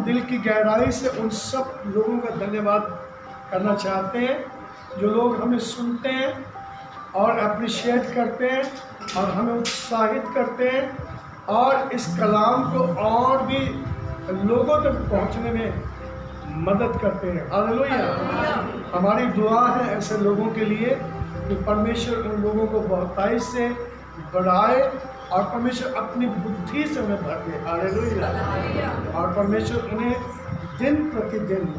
दिल की गहराई से उन सब लोगों का धन्यवाद करना चाहते हैं जो लोग हमें सुनते हैं और अप्रिशिएट करते हैं और हमें उत्साहित करते हैं और इस कलाम को और भी लोगों तक पहुंचने में मदद करते हैं। हालेलुया। हमारी दुआ है ऐसे लोगों के लिए कि परमेश्वर उन लोगों को बहुतायत से बढ़ाए और परमेश्वर अपनी बुद्धि से उन्हें भर दे। हालेलुया। और परमेश्वर उन्हें दिन प्रतिदिन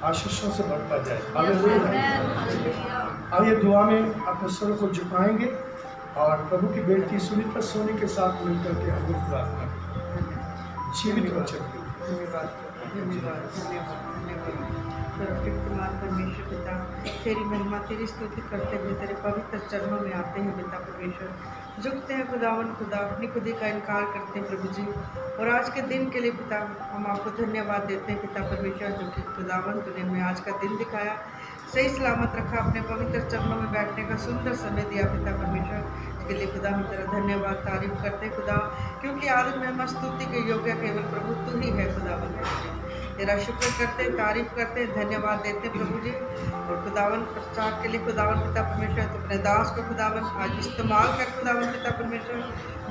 आशीषों से बढ़ता जाए। हालेलुया। आइए दुआ में अपने सर को झुकाएंगे और प्रभु की बेटी सुनीता सोनी के साथ मिलकर के हम लोग प्रार्थना करेंगे। जीवित वचन परमेश्वर पिता, तेरी महिमा तेरी स्तुति करते हुए तेरे पवित्र चरणों में आते हैं पिता परमेश्वर, झुकते हैं खुदावन खुदा, अपनी खुदी का इनकार करते हैं प्रभु जी। और आज के दिन के लिए पिता हम आपको धन्यवाद देते हैं पिता परमेश्वर, जो कि खुदावन तूने हमें आज का दिन दिखाया, सही सलामत रखा, अपने पवित्र चरणों में बैठने का सुंदर समय दिया पिता परमेश्वर। इसके लिए खुदा हम तेरा धन्यवाद तारीफ करते खुदा, क्योंकि आदि में स्तुति के योग्य केवल प्रभु तू ही है खुदावन। तेरा शुक्र करते, तारीफ करते, धन्यवाद देते प्रभु जी। और खुदावन प्रचार के लिए खुदावन पिता परमेश्वर तो अपने दास को खुदावन आज इस्तेमाल कर खुदावन पिता परमेश्वर,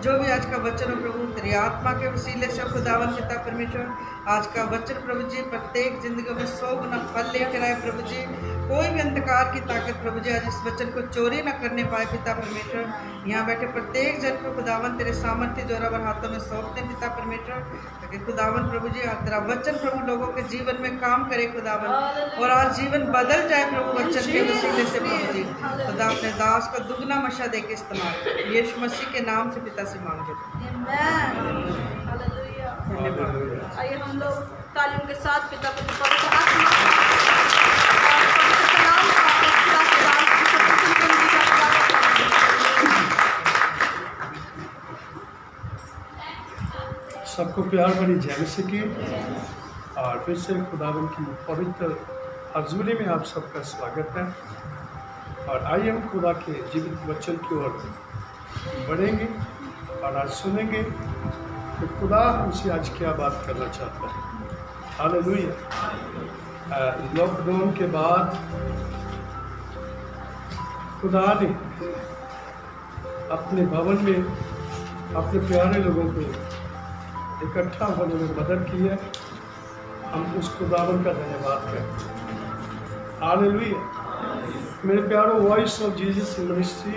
जो भी आज का वचन हो प्रभु तेरी आत्मा के वसीले से खुदावन पिता परमेश्वर, आज का वचन प्रभु जी प्रत्येक जिंदगी में 100 गुना फल लेकर आए प्रभु जी। कोई भी अंधकार की ताकत प्रभु जी आज इस वचन को चोरी न करने पाए पिता परमेश्वर। यहाँ बैठे प्रत्येक जन को खुदावन तेरे सामर्थ्य जोरावर हाथों में सौंपते पिता परमेश्वर, ताकि खुदावन प्रभु जी आज तेरा वचन प्रभु लोगों के जीवन में काम करे खुदावन, और आज जीवन बदल जाए प्रभु वचन के वसीले से प्रभु जी। खुदा अपने दास को दुगना मशा दे के इस्तेमाल यीशु मसीह के नाम से पिता से मांगे। धन्यवाद। आइए हम लोग तालियों के साथ पिता को सबको प्यार भरी जय मसीह की और फिर से खुदावन की पवित्र हजूरी में आप सबका स्वागत है। और आइए हम खुदा के जीवित वचन की ओर बढ़ेंगे और आज सुनेंगे कि खुदा हमसे आज क्या बात करना चाहता है। हालेलुया। लॉकडाउन के बाद खुदा ने अपने भवन में अपने प्यारे लोगों को इकट्ठा होने में मदद की है। हम उस खुदावन का धन्यवाद करते हैं। हालेलुया। मेरे प्यारों, वॉइस ऑफ जीसस मिनिस्ट्री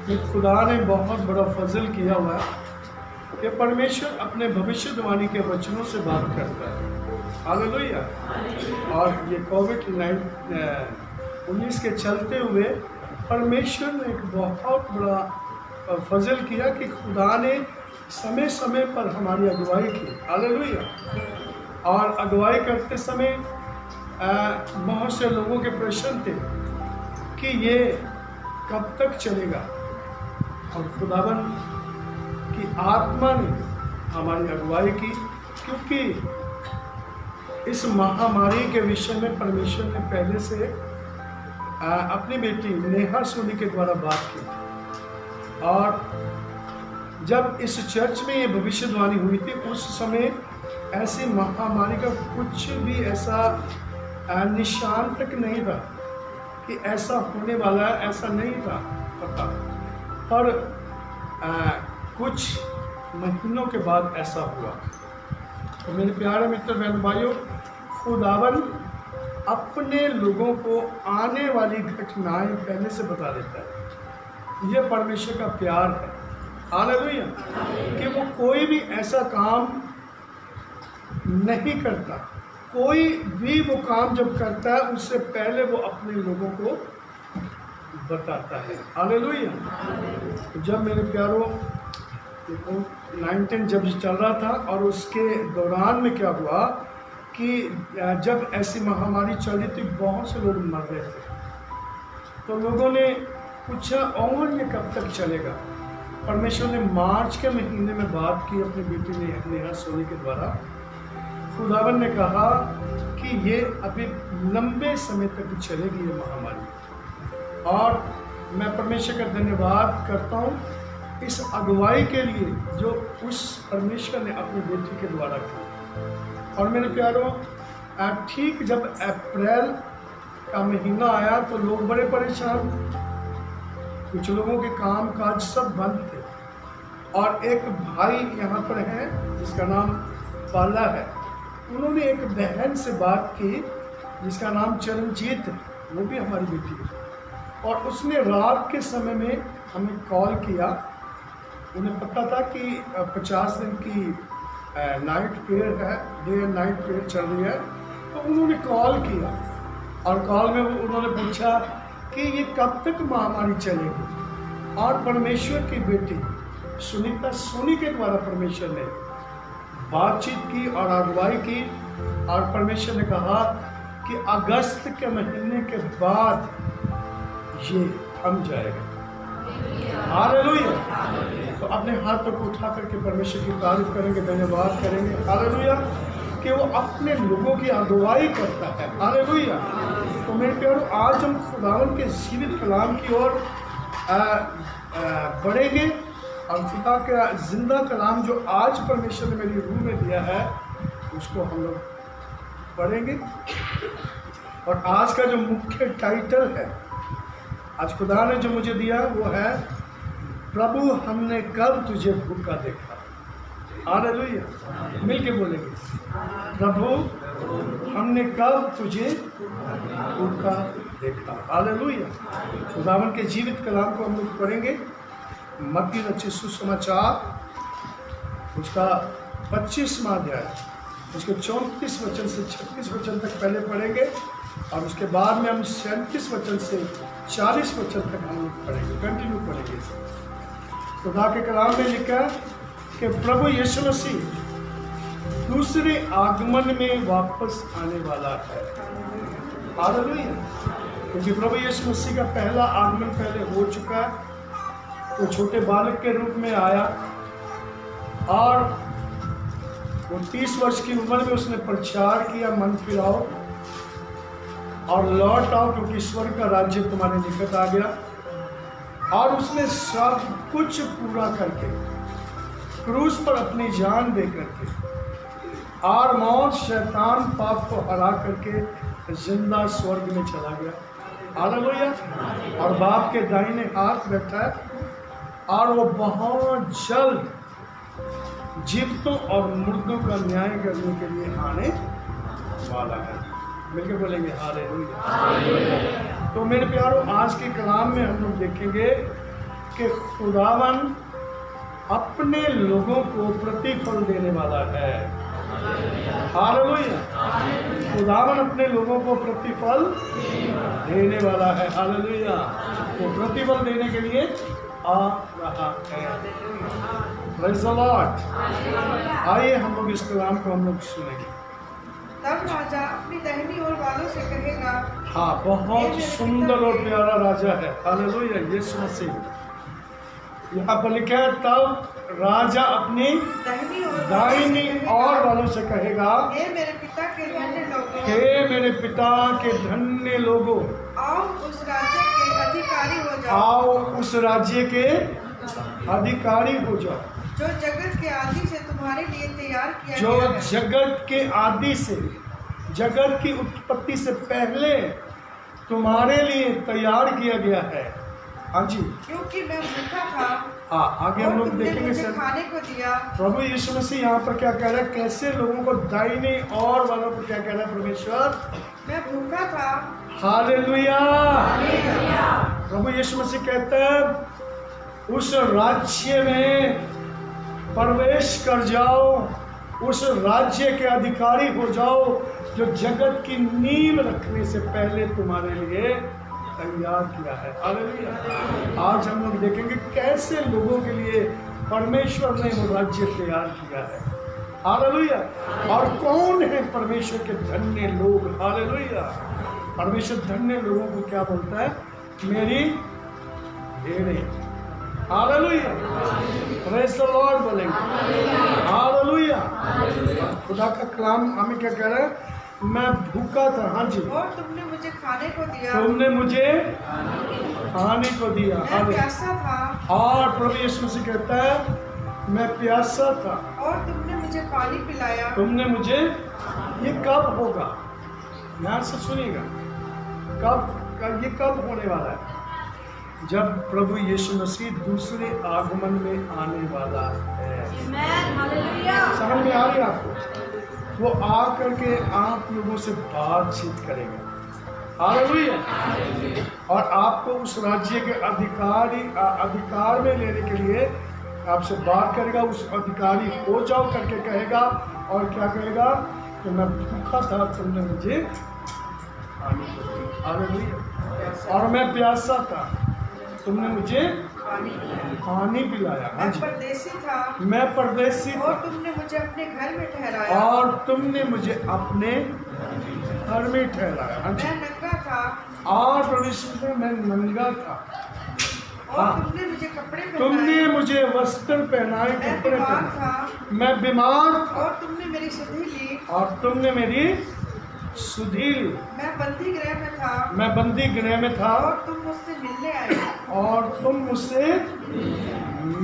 में खुदा ने बहुत बड़ा फजल किया हुआ है कि परमेश्वर अपने भविष्यवाणी के वचनों से बात करता है। हालेलुया। और ये कोविड-19 के चलते हुए परमेश्वर ने एक बहुत बड़ा फजल किया कि खुदा ने समय समय पर हमारी अगुवाई की। हालेलुया। और अगुवाई करते समय बहुत से लोगों के प्रश्न थे कि ये कब तक चलेगा, और खुदावन की आत्मा ने हमारी अगुवाई की, क्योंकि इस महामारी के विषय में परमेश्वर ने पहले से अपनी बेटी नेहा सोनी के द्वारा बात की। और जब इस चर्च में ये भविष्यवाणी हुई थी उस समय ऐसी महामारी का कुछ भी ऐसा निशान तक नहीं था कि ऐसा होने वाला है, ऐसा नहीं था पता। पर कुछ महीनों के बाद ऐसा हुआ। तो मेरे प्यारे मित्र बहन भाइयों, खुदावन अपने लोगों को आने वाली घटनाएं पहले से बता देता है। यह परमेश्वर का प्यार है। हालेलुया। कि वो कोई भी ऐसा काम नहीं करता, कोई भी वो काम जब करता है उससे पहले वो अपने लोगों को बताता है। हालेलुया। जब मेरे प्यारों 19 जब चल रहा था और उसके दौरान में क्या हुआ कि जब ऐसी महामारी चल रही थी बहुत से लोग मर रहे थे, तो लोगों ने पूछा और ये कब तक चलेगा। परमेश्वर ने मार्च के महीने में बात की अपनी बेटी नेहा सोनी के द्वारा। खुदावन ने कहा कि ये अभी लंबे समय तक चलेगी ये महामारी। और मैं परमेश्वर का धन्यवाद करता हूँ इस अगुवाई के लिए जो उस परमेश्वर ने अपनी बेटी के द्वारा की। और मेरे प्यारों, ठीक जब अप्रैल का महीना आया तो लोग बड़े परेशान, कुछ लोगों के काम काज सब बंद थे। और एक भाई यहाँ पर है जिसका नाम बाला है, उन्होंने एक बहन से बात की जिसका नाम चरणजीत है, वो भी हमारी बेटी है। और उसने रात के समय में हमें कॉल किया। उन्हें पता था कि 50 दिन की नाइट प्रेयर है, डे एंड नाइट प्रेयर चल रही है। तो उन्होंने कॉल किया और कॉल में उन्होंने पूछा कि ये कब तक महामारी चलेगी। और परमेश्वर की बेटी सुनीता सोनी के द्वारा परमेश्वर ने बातचीत की और अगुवाई की, और परमेश्वर ने कहा कि अगस्त के महीने के बाद ये थम जाएगा। हालेलुया। तो अपने हाथों को उठा करके परमेश्वर की तारीफ करेंगे, धन्यवाद करेंगे। हालेलुया कि वो अपने लोगों की अगुवाई करता है। हालेलुया। तो मेरे प्यारों, आज हम खुदावन के जीवित कलाम की ओर बढ़ेंगे और खुदा का जिंदा कलाम जो आज परमेश्वर ने मेरी रूह में दिया है उसको हम लोग पढ़ेंगे। और आज का जो मुख्य टाइटल है आज खुदा ने जो मुझे दिया वो है, प्रभु हमने कब तुझे भूखा देखा। हालेलुया। मिल के बोलेंगे, प्रभु हमने कब तुझे भूखा देखा। हालेलुया। खुदावन के जीवित कलाम को हम लोग पढ़ेंगे। मत्ती रचित सुसमाचार उसका 25वां अध्याय उसके 34 वचन से 36 वचन तक पहले पढ़ेंगे और उसके बाद में हम 37 वचन से 40 वचन तक हम लोग पढ़ेंगे, कंटिन्यू पढ़ेंगे। खुदा के कलाम में लिखा कि प्रभु यीशु मसीह दूसरे आगमन में वापस आने वाला है। हालेलुया। क्योंकि प्रभु यीशु मसीह का पहला आगमन पहले हो चुका है। वो छोटे बालक के रूप में आया और वो 30 वर्ष की उम्र में उसने प्रचार किया, मन फिराओ और लौट आओ क्योंकि स्वर्ग का राज्य तुम्हारे निकट आ गया। और उसने सब कुछ पूरा करके क्रूस पर अपनी जान दे करके और मौत शैतान पाप को हरा करके जिंदा स्वर्ग में चला गया। हालेलुया। और बाप के दाहिने हाथ बैठा है और वो बहुत जल्द जीवितों और मुर्दों का न्याय करने के लिए आने वाला है। मिलकर बोलेंगे हालेलुया। तो मेरे प्यारों, आज के कलाम में हम लोग देखेंगे कि खुदावन अपने लोगों को प्रतिफल देने वाला है। हालेलुया। खुदावन अपने लोगों को प्रतिफल देने वाला है। हालेलुया। वो प्रतिफल देने के लिए आ रहा है। Praise the Lord. आइए हम लोग इस कलाम को हम लोग सुनेंगे। तब राजा अपनी दाहिनी ओर वालों से कहेगा। हाँ, बहुत सुंदर और प्यारा राजा है। हालेलुया। यीशु मसीह यहाँ पर लिखा है, तब राजा अपनी दाहिनी ओर वालों से कहेगा, हे मेरे पिता के धन्य लोगों, हे मेरे पिता के धन्य लोगों, आओ उस राज्य के अधिकारी हो जाओ। आओ उस राज्य के अधिकारी हो जाओ जो जगत के आदि से तुम्हारे लिए तैयार किया जो गया है। जगत के आदि से, जगत की उत्पत्ति से पहले तुम्हारे लिए तैयार किया गया है। हाँ जी। क्योंकि मैं भूखा था हाँ, आगे हम लोग देखेंगे मुझे सर। खाने को दिया। प्रभु यीशु मसीह यहाँ पर क्या कह रहा है, कैसे लोगों को दाहिने और वालों को क्या कह रहा है परमेश्वर, मैं भूखा था। हालेलुया। प्रभु यीशु मसीह कहता है उस राज्य में प्रवेश कर जाओ, उस राज्य के अधिकारी हो जाओ जो जगत की नींव रखने से पहले तुम्हारे लिए तैयार किया है। हालेलुया। आज हम लोग देखेंगे कैसे लोगों के लिए परमेश्वर ने वो राज्य तैयार किया है। हालेलुया। और कौन है परमेश्वर के धन्य लोग। हालेलुया। परमेश्वर धन्य लोगों को क्या बोलता है, मेरी भेड़ें। हालेलुया। प्रेज़ द लॉर्ड बोलेंगे। हालेलुया। खुदा का कलाम हमें क्या कह रहा है, मैं भूखा था। हाँ जी। और तुमने मुझे खाने को दिया। तुमने मुझे खाने को दिया। मैं प्यासा था। और प्रभु यीशु मसीह कहता है मैं प्यासा था और तुमने मुझे पानी पिलाया। तुमने मुझे, ये कब होगा? ध्यान से सुनिएगा, ये कब होने वाला है? जब प्रभु यीशु मसीह दूसरे आगमन में आने वाला है। समझ में आ रही है आपको? वो आ करके आप लोगों से बातचीत करेगा, हालेलुया, और आपको उस राज्य के अधिकार में लेने के लिए आपसे बात करेगा। उस अधिकारी हो जाओ करके कहेगा, और क्या कहेगा कि मैं भूखा था, तुमने मुझे पानी पिलाया, हालेलुया, और मैं प्यासा था, तुमने मुझे पानी पिलाया। हाँ जी, मैं परदेसी था, और तुमने मुझे अपने घर में ठहराया। और तुमने मुझे अपने घर में ठहराया। हाँ जी, मैं नंगा था, और भविष्य में मैं नंगा था, और तुमने मुझे कपड़े पहनाए। तुमने मुझे वस्त्र पहनाए, कपड़े पहनाए। मैं बीमार था, और तुमने मेरी सुधि ली। और तुमने मेरी सुधि ली। मैं बंदी गृह में था, मैं बंदी गृह में था, और तुम मुझसे मिलने आए। और तुम मुझसे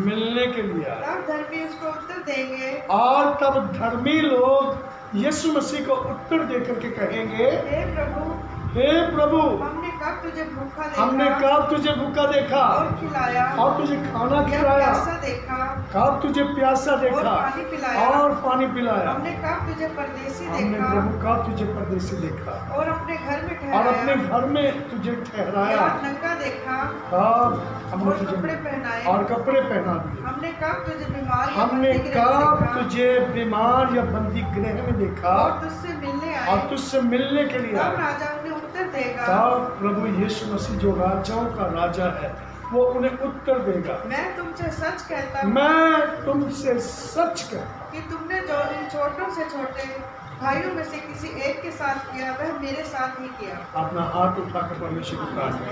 मिलने के लिए आए। तब धर्मी उसको उत्तर देंगे, और तब धर्मी लोग यीशु मसीह को उत्तर देकर के कहेंगे, हे प्रभु, हे प्रभु, हमने कब तुझे भूखा देखा, हमने कब तुझे भूखा देखा और खिलाया, और तुझे खाना या खिलाया, प्यासा देखा, कब तुझे प्यासा और देखा पानी पिलाया, और पानी पिलाया। हमने कब तुझे परदेसी हमने देखा, प्रभु कब तुझे परदेसी देखा, और अपने घर में और अपने ठहराया, घर में तुझे ठहराया। या नंगा देखा, कब हमने और कपड़े तुझे पहनाए। और कपड़े पहना दिए। हमने कब तुझे बीमार या हमने बंदी गृह में कब देखा, तुझे बीमार या बंदी गृह में देखा और तुझसे मिलने आए। और तुझसे मिलने के लिए तब आए। राजा उन्हें उत्तर देगा, तब प्रभु यीशु मसीह जो राजाओं का राजा है, वो उन्हें उत्तर देगा, मैं तुमसे सच कहता हूँ मैं तुमसे सच कहता कि तुमने जो इन छोटों से छोटे भाइयों में से किसी एक के साथ किया, वह मेरे साथ ही किया। हूं। अपना हाथ उठाकर परमेश्वर को प्रार्थना,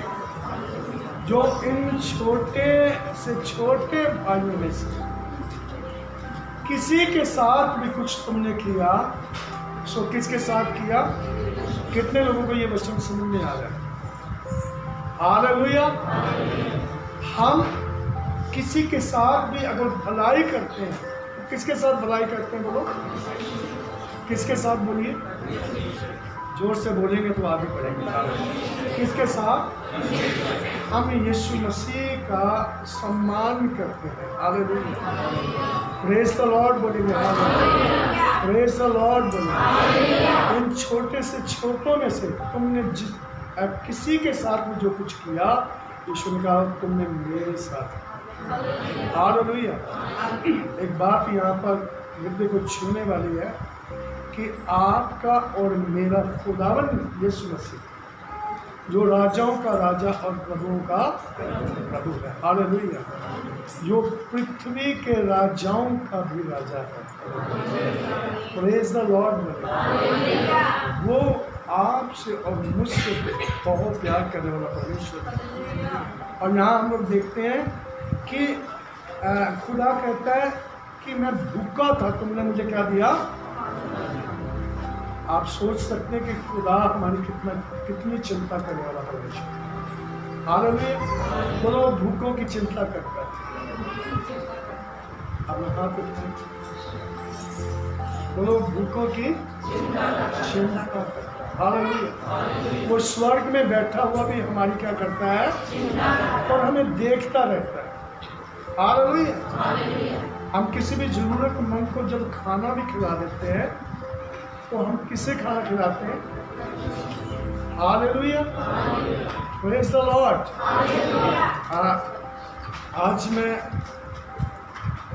जो इन छोटे से छोटे भाइयों में से किसी के साथ भी कुछ तुमने किया, सो किसके साथ किया? कितने लोगों को ये वचन समझ में आ रहा है? हालेलुया। हम किसी के साथ भी अगर भलाई करते हैं, तो किसके साथ भलाई करते हैं? बोलो, किसके साथ? बोलिए, जोर से बोलेंगे तो आगे बढ़ेंगे। किसके साथ? हम यीशु मसीह का सम्मान करते हैं। हालेलुया, प्रेज द लॉर्ड बोलेंगे, हालेलुया, प्रेज द लॉर्ड बोलेंगे। इन छोटे से छोटों में से तुमने किसी के साथ में जो कुछ किया, यीशु ने कहा तुमने मेरे साथ। हालेलुया। एक बात यहाँ पर हृदय को छूने वाली है कि आपका और मेरा खुदावन यीशु मसीह, जो राजाओं का राजा और प्रभुओं का प्रभु है, हालेलुया, जो पृथ्वी के राजाओं का भी राजा है, प्रेज द लॉर्ड, वो आपसे और मुझसे बहुत प्यार करने वाला परमेश्वर। और यहाँ हम लोग देखते हैं कि खुदा कहता है कि मैं भूखा था, तुमने मुझे क्या दिया? आप सोच सकते हैं कि खुदा हमारी कितनी चिंता करने वाला परमेश्वर। हालेलुया। बोलो, भूखों की चिंता करता है। अब हाथ उठाएं, बोलो, भूखों की चिंता करता है। हालेलुया। वो स्वर्ग में बैठा हुआ भी हमारी क्या करता है? और हमें देखता रहता है। हालेलुया। हम किसी भी जरूरतमंद को जब खाना भी खिला देते हैं, तो हम किसे खाना खिलाते हैं? Hallelujah, praise the Lord. आज मैं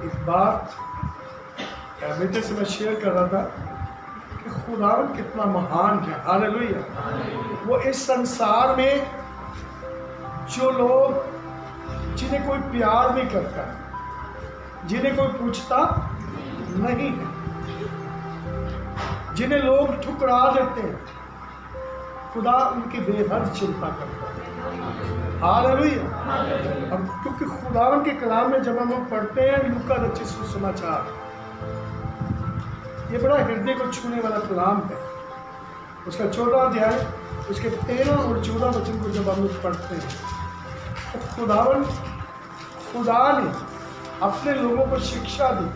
एक बात बेटे से मैं शेयर कर रहा था कि खुदावन कितना महान है। हालेलुया। वो इस संसार में जो लोग जिन्हें कोई प्यार नहीं करता, जिन्हें कोई पूछता नहीं है, जिन्हें लोग ठुकरा देते हैं, खुदा उनकी बेहद चिंता करता है। हालेलुया। और क्योंकि खुदावन के कलाम में जब हम लोग पढ़ते हैं लूका रचित सुसमाचार, ये बड़ा हृदय को छूने वाला कलाम है। उसका 14 अध्याय, उसके 13 और 14 वचन को जब हम लोग पढ़ते हैं, तो खुदा ने अपने लोगों को शिक्षा दी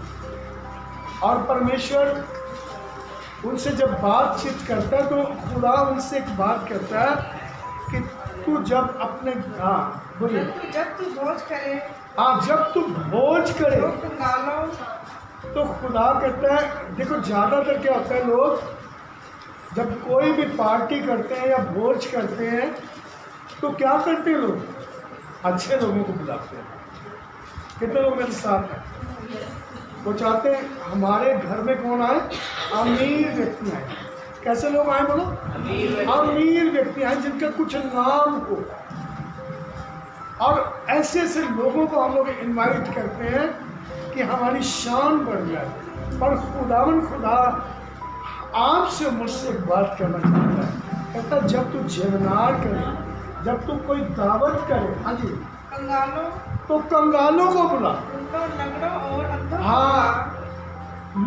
और परमेश्वर उनसे जब बातचीत करता है तो खुदा उनसे एक बात कहता है कि तू जब अपने बोलिए जब तू भोज करे, जब तू भोज करे तो कंगालों, तो खुदा कहता है, देखो ज़्यादातर क्या होता है, लोग जब कोई भी पार्टी करते हैं या भोज करते हैं तो क्या करते हैं, लोग अच्छे लोगों को बुलाते हैं। कितने लोग मेरे साथ हैं? वो चाहते हैं हमारे घर में कौन आए? अमीर व्यक्ति आए। कैसे लोग आए बोलो? अमीर व्यक्ति आए जिनका कुछ नाम हो। और ऐसे ऐसे लोगों को हम लोग इनवाइट करते हैं कि हमारी शान बढ़ जाए। पर खुदा आपसे मुझसे एक बात करना चाहता है, कहता जब तू जेवनार करे, जब तू कोई दावत करे, हाँ जी, कंगालों, तो कंगालों को बुला, उनको लंगड़ों और अंधों को हाँ,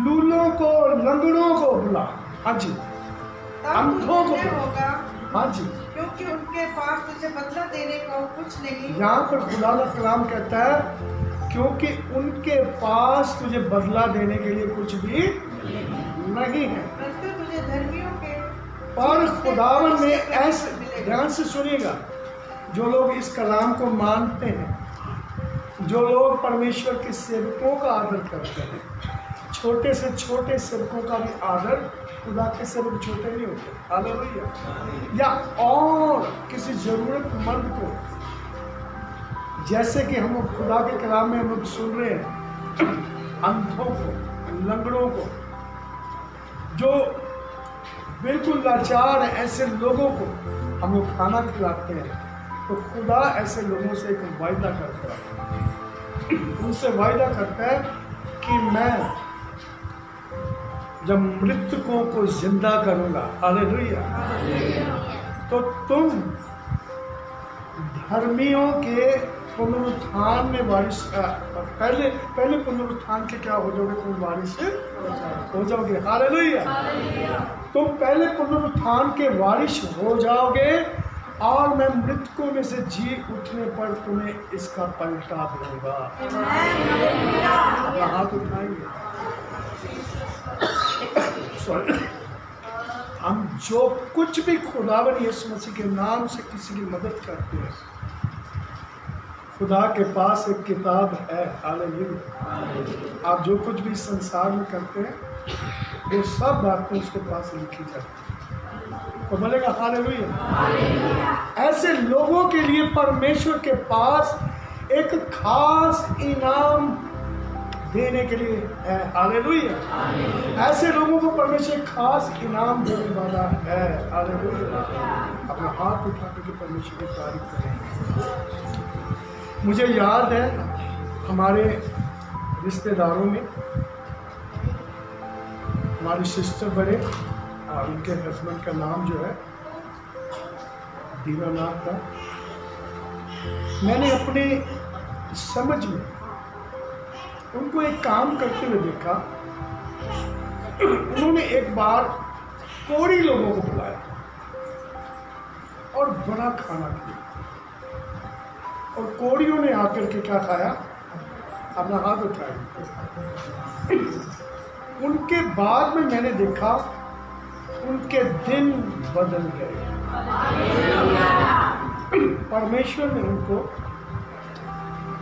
लूलों को, लंगड़ों को बुला, हाँ जी, तब अंधों को तुझे बुला, होगा, हाँ जी। क्योंकि उनके पास तुझे बदला देने को कुछ नहीं। यहाँ पर खुदा का कलाम कहता है क्योंकि उनके पास तुझे बदला देने के लिए कुछ भी नहीं है। परंतु तुझे धर्मियों के पर खुदावन ने ऐसे, ध्यान से सुनिएगा, जो लोग इस कलाम को मानते हैं, जो लोग परमेश्वर के सेवकों का आदर करते हैं, छोटे से छोटे सेवकों का भी आदर, खुदा के सेवक छोटे नहीं होते, हालेलुया, या और किसी जरूरतमंद को, जैसे कि हम खुदा के कलाम में हम लोग सुन रहे हैं, अंधों को, लंगड़ों को, जो बिल्कुल लाचार हैं, ऐसे लोगों को हम लोग खाना खिलाते हैं। तो खुदा ऐसे लोगों से एक वायदा करता है, उनसे वायदा करता है कि मैं जब मृतकों को जिंदा करूंगा, हालेलुया, तो तुम धर्मियों के पुनरुत्थान में वारिस, पहले पुनरुत्थान के क्या हो जाओगे? तुम वारिस हो जाओगे, हालेलुया। तुम पहले पुनरुत्थान के वारिस हो जाओगे और मैं मृतकों में से जी उठने पर तुम्हें इसका पलटा दूंगा। अपना हाथ उठाएंगे। सॉरी, हम जो कुछ भी खुदावन यीशु मसीह के नाम से किसी की मदद करते हैं, खुदा के पास एक किताब है, हालेलुया। आप जो कुछ भी संसार में करते हैं वो सब बातें उसके पास लिखी जाती है, तो बोलेगा हालेलुया। ऐसे लोगों के लिए परमेश्वर के पास एक खास इनाम देने के लिए है, हालेलुया। ऐसे लोगों को परमेश्वर खास इनाम देने वाला है, हालेलुया। अपना हाथ उठा करके परमेश्वर की तारीफ करें। मुझे याद है हमारे रिश्तेदारों में हमारी सिस्टर बड़े, उनके हस्बैंड का नाम जो है दीनानाथ था। मैंने अपने समझ में उनको एक काम करते हुए देखा। उन्होंने एक बार कोड़ी लोगों को बुलाया और बड़ा खाना किया, और कोड़ियों ने आकर के क्या खाया? अपना हाथ उठाया। उनके बाद में मैंने देखा उनके दिन बदल गए। परमेश्वर ने उनको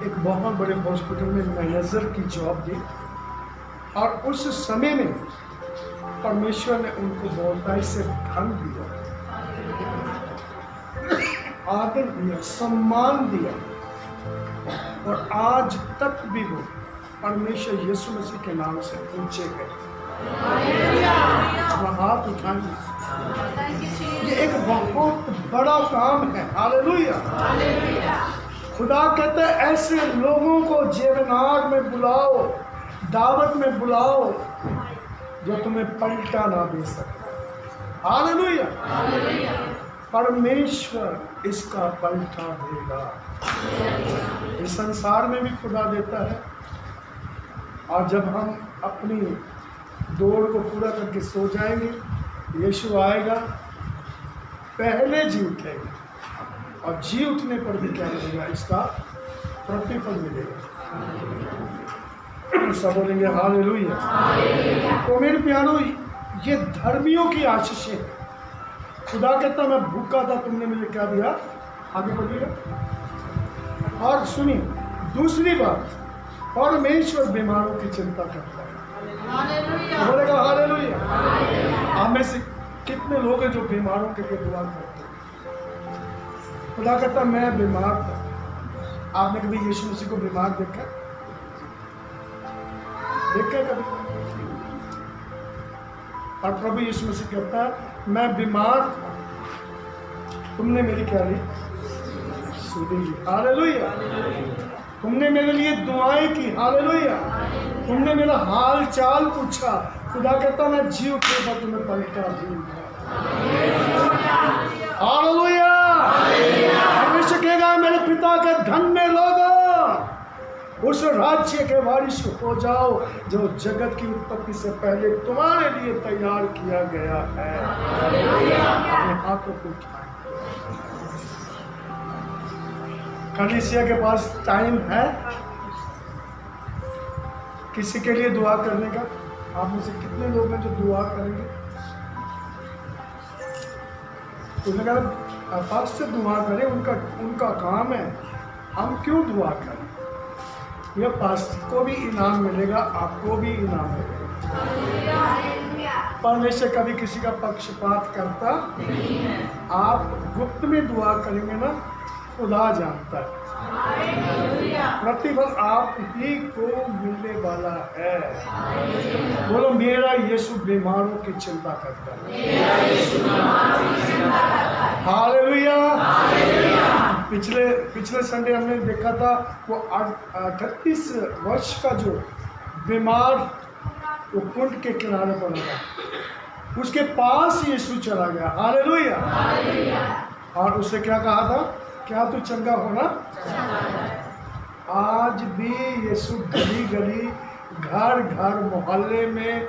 एक बहुत बड़े हॉस्पिटल में मैनेजर की जॉब दी, और उस समय में परमेश्वर ने उनको बहुतायत से धन दिया, आदर दिया, सम्मान दिया, और आज तक भी वो परमेश्वर यीशु मसीह के नाम से ऊंचे गए। अपना हाथ उठाएंगे। ये एक बहुत बड़ा काम है, हालेलुया। खुदा कहता है ऐसे लोगों को जेवनार में बुलाओ, दावत में बुलाओ, जो तुम्हें पलटा ना दे सके, हालेलुया। परमेश्वर इसका पलटा देगा। इस संसार में भी खुदा देता है, और जब हम अपनी दौड़ को पूरा करके सो जाएंगे, यीशु आएगा, पहले जी उठेगा, और जी उठने पर भी क्या मिलेगा? इसका प्रतिफल मिलेगा। सब बोलेंगे हालेलुया। तो मेरे प्यारो, ये धर्मियों की आशीषें हैं। खुदा कहता मैं भूखा था, तुमने मुझे क्या दिया। आगे बढ़िएगा और सुनिए दूसरी बात, परमेश्वर बीमारों की चिंता करता है। तो बोलेगा हालेलुया। आप में से कितने लोग हैं जो बीमारों के लिए दुआ करते हैं? खुदा कहता मैं बीमार था। आपने कभी यीशु मसीह को बीमार देखा कभी? और प्रभु यीशु मसीह कहता है मैं बीमार था, तुमने मेरी क्या ली? सुनी ली। हालेलुया। तुमने मेरे लिए दुआएं की। हालेलुया। तुमने मेरा हाल चाल पूछा। खुदा कहता मैं जी उठे पर तुम्हें पलटा दूंगा। हालेलुया। परमेश्वर कहेगा मेरे पिता के धन्य लोगों, उस राज्य के वारिस हो जाओ जो जगत की उत्पत्ति से पहले तुम्हारे लिए तैयार किया गया है। अपने हाथों को उठाएं। कलीसिया के पास टाइम है किसी के लिए दुआ करने का? आप में से कितने लोग हैं जो दुआ करेंगे? उसने कहा पास से दुआ करें, उनका काम है, हम क्यों दुआ करें? यह पास्टर को भी इनाम मिलेगा, आपको भी इनाम मिलेगा। परमेश्वर कभी किसी का पक्षपात करता नहीं है। आप गुप्त में दुआ करेंगे ना, खुदा जानता है। प्रतिफल आप ही को मिलने वाला है। बोलो मेरा यीशु बीमारों की चिंता करता है। हालेलुया। पिछले संडे हमने देखा था वो 38 वर्ष का जो बीमार वो कुंड के किनारे पर लगा, उसके पास यीशु चला गया। हालेलुया। और उसे क्या कहा था? क्या तू चंगा होना? आज भी यीशु गली गली, घर घर, मोहल्ले में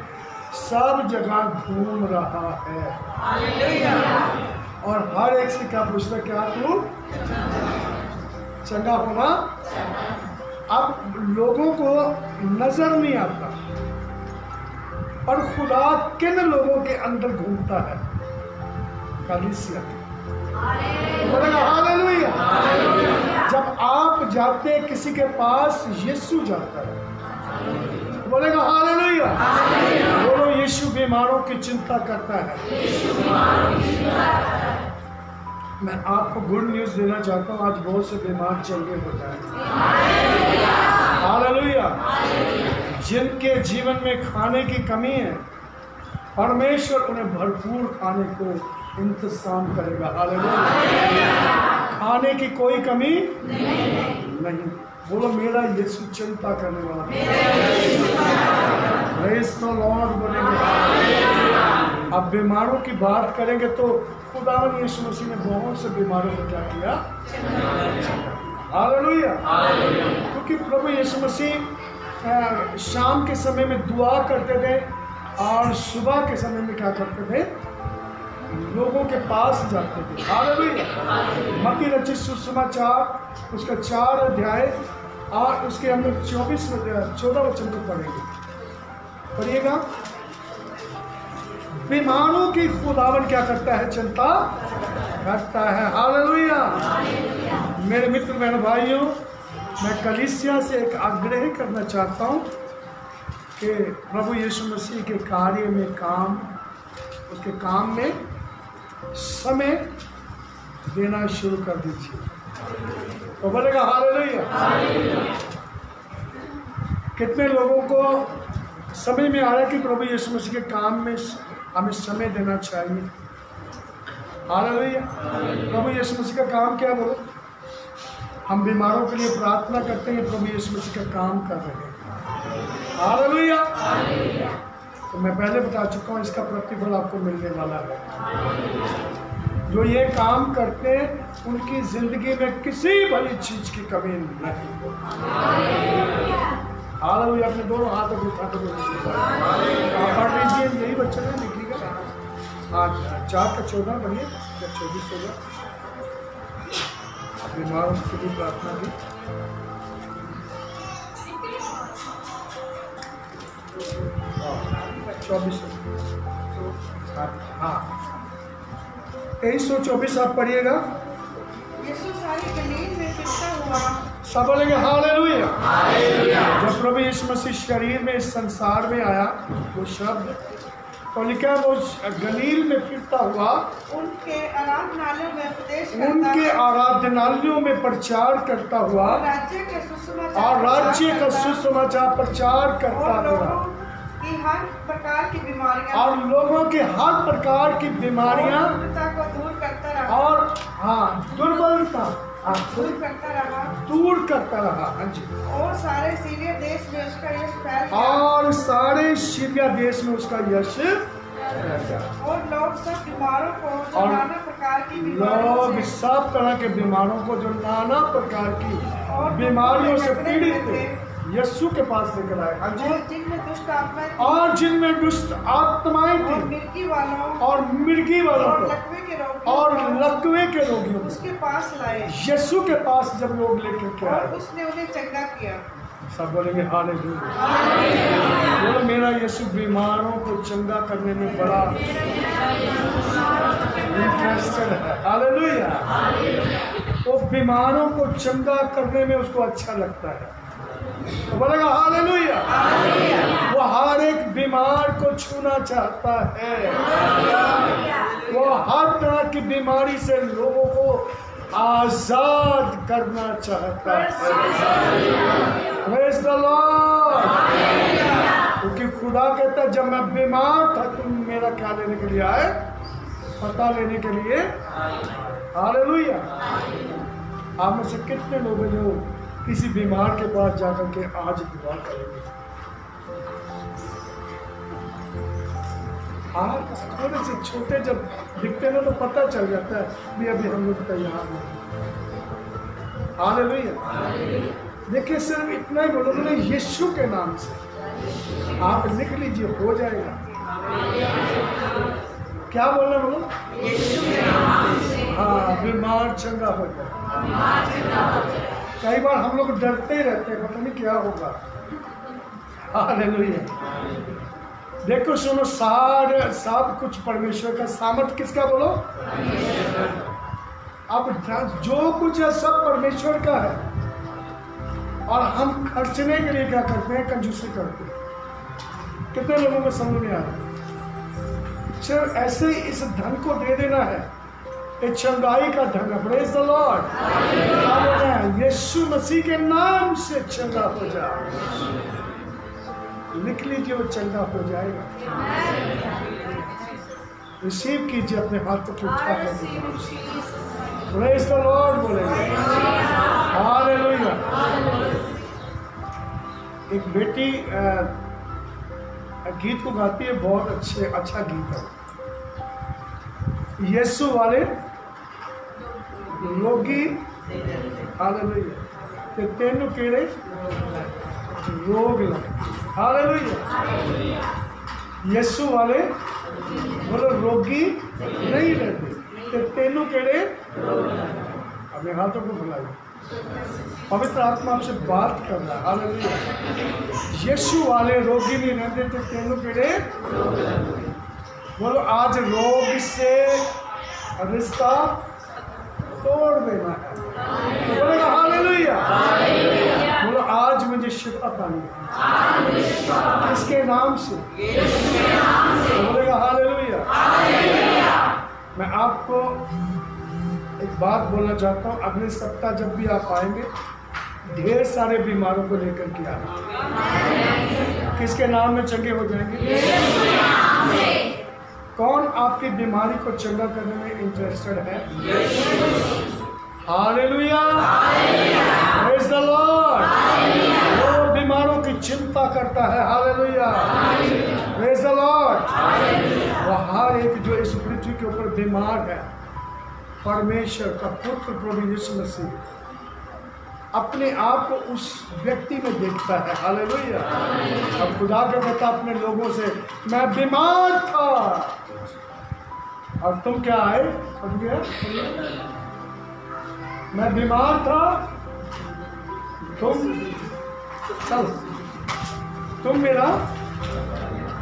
सब जगह घूम रहा है। और हर एक से क्या पूछता, क्या तू चंगा होना? अब लोगों को नजर नहीं आता, और खुदा किन लोगों के अंदर घूमता है? कलीसिया। हालेलुया। जब आप जाते किसी के पास, यीशु जाता है। बोलेगा हालेलुया। बोलो यीशु बीमारों की चिंता करता है। मैं आपको गुड न्यूज देना चाहता हूँ, आज बहुत से बीमार चंगे हो जाएंगे। हालेलुया। जिनके जीवन में खाने की कमी है, परमेश्वर उन्हें भरपूर खाने को इंतजाम करेगा। हालेलुया। खाने की कोई कमी नहीं। बोलो मेरा यीशु चिंता करने वाला। प्रेज़ द लॉर्ड बोलेंगे। अब बीमारों की बात करेंगे तो खुदावन यीशु मसीह ने बहुत से बीमारों को क्या किया? हालेलुया। क्योंकि प्रभु यीशु मसीह शाम के समय में दुआ करते थे और सुबह के समय में क्या करते थे? लोगों के पास जाते थे। हालेलुया। मत्ती रचित सुसमाचार उसका 4 अध्याय और उसके हम लोग 14 वचन को पढ़ेंगे। पढ़िएगा। बीमारों की खुदावन क्या करता है? चिंता करता है। हालेलुया। मेरे मित्र बहन भाइयों, मैं कलीसिया से एक आग्रह करना चाहता हूँ कि प्रभु यीशु मसीह के कार्य में उसके काम में समय देना शुरू कर दीजिए। तो बोलेगा हालेलुया। कितने लोगों को समझ में आ रहा है कि प्रभु यीशु मसीह के काम में हमें समय देना चाहिए? हालेलुया। प्रभु यीशु मसीह का काम क्या? बोलो, हम बीमारों के लिए प्रार्थना करते हैं, प्रभु यीशु मसीह का काम कर रहे हैं। हालेलुया। तो मैं पहले बता चुका हूँ, इसका प्रतिफल आपको मिलने वाला है। जो ये काम करते हैं उनकी जिंदगी में किसी भली चीज की कमी नहीं। हालेलुया। अपने दोनों हाथों को उठा कर पढ़ लीजिए, यही बच्चा है, लिखिएगा। आज 4 का 14 बढ़िए, 24 होगा। बीमारों के लिए प्रार्थना की। 24। हाँ 2324 आप पढ़िएगा। यीशु सारी गलील में फिरता हुआ, सब बोलेंगे हालेलुया। जब प्रभु यीशु मसीह शरीर में इस संसार में आया, वो शब्द तो लिखा वो गलील में फिरता हुआ, उनके आराधनालयों में उपदेश उनके करता आराधनालयों में प्रचार करता हुआ और राज्य के सुसमाचार और राज्य का प्रचार सुसमाचार प्रचार करता करता और हुआ लोगों की हर प्रकार की बीमारियां और लोगों की हर प्रकार की बीमारियां और दुर्बलता को दूर करता रहा और दुर्बलता दूर करता रहा दूर करता रहा। हाँ जी। और सारे सीरिया देश में उसका यश फैल गया और सारे सीरिया देश में उसका यश फैल गया। और लोग सब बीमारों को जो और नाना प्रकार की बीमारियों लोग से सब तरह के बीमारों को जो नाना प्रकार की और बीमारियों से लकड़े पीड़ित हुए थे यीशु के पास लेकर आए। हाँ जी। और जिनमें दुष्ट आत्माएं थीं, और जिनमें दुष्ट आत्माएं और थी मिर्गी वालों और मिर्गी वालों और को लकवे के रोगियों और को लकवे के रोगियों को उसके पास लाए यीशु के पास जब लोग लेकर के और आए, उसने उन्हें चंगा किया। सब बोलेंगे हालेलुया। बोलो मेरा यीशु बीमारों को चंगा करने में बड़ा इंटरेस्टेड है। हालेलुया। वो बीमारों को चंगा करने में उसको अच्छा लगता है। तो बोलेगा हालेलुया। वो हर एक बीमार को छूना चाहता है। वो हर तरह की बीमारी से लोगों को आजाद करना चाहता है। Praise the Lord. क्योंकि खुदा कहता है जब मैं बीमार था तुम मेरा क्या लेने के लिए आए, पता लेने के लिए। हालेलुया। आप में से कितने लोग हैं जो किसी बीमार के पास जाकर के आज दुआ करेंगे? आज थोड़े से छोटे जब दिखते हैं तो पता चल जाता है भी अभी हम लोग तैयार नहीं। हालेलुया। देखिए सिर्फ इतना ही बोलो, बोले यीशु के नाम से आप लिख लीजिए, हो जाएगा। क्या बोलना बोलो? हाँ, बीमार चंगा हो जाए। कई बार हम लोग डरते ही रहते हैं, पता नहीं क्या होगा। हालेलुया। देखो सुनो, सारे सब कुछ परमेश्वर का, सामर्थ किसका बोलो? अब जो कुछ है सब परमेश्वर का है और हम खर्चने के लिए क्या करते हैं? कंजूसी करते हैं। कितने लोगों को समझ में आ रहा है? सिर्फ ऐसे ही इस धन को दे देना है, ये चंगाई का धन है। Praise the Lord. क्या बोल रहे हैं? यीशु मसीह के नाम से चंगा हो जा। लिख लीजिए, वो चंगा हो जाएगा। रिसीव कीजिए, अपने हाथों को उठा कर प्रेज़ द लॉर्ड बोलेंगे। हालेलुया। एक बेटी गीत को गाती है, बहुत अच्छा गीत है। यीशु वाले रोगी, हालेलुया, ते तेनू केड़े रोग लगे। हालेलुया। यीशु वाले बोलो रोगी नहीं रहते, ते तेनू केड़े। अपने हाथों को बुलाइए, पवित्र आत्मा आपसे बात कर रहा है। हालेलुया। यीशु वाले रोगी नहीं रहते थे, तेनू केड़े। बोलो आज रोग से रिश्ता तोड़ देना है। तो बोलेगा हालेलुया। बोलो आज मुझे शिफा पानी है। किसके नाम से? तो बोलेगा हालेलुया। मैं आपको एक बात बोलना चाहता हूँ, अगले सप्ताह जब भी आप आएंगे ढेर सारे बीमारों को लेकर के आना। किसके नाम में चंगे हो जाएंगे? कौन आपकी बीमारी को चंगा करने में इंटरेस्टेड है? हालेलुया। Praise the Lord. वो बीमारों की चिंता करता है। हालेलुया। Praise the Lord. वो हर एक जो इस पृथ्वी के ऊपर बीमार है, परमेश्वर का पुत्र प्रभु यीशु मसीह अपने आप को उस व्यक्ति में देखता है। हालेलुया। अब खुदा का कहता अपने लोगों से, मैं बीमार था और तुम क्या आए? मैं बीमार था, तुम चलो, तुम मेरा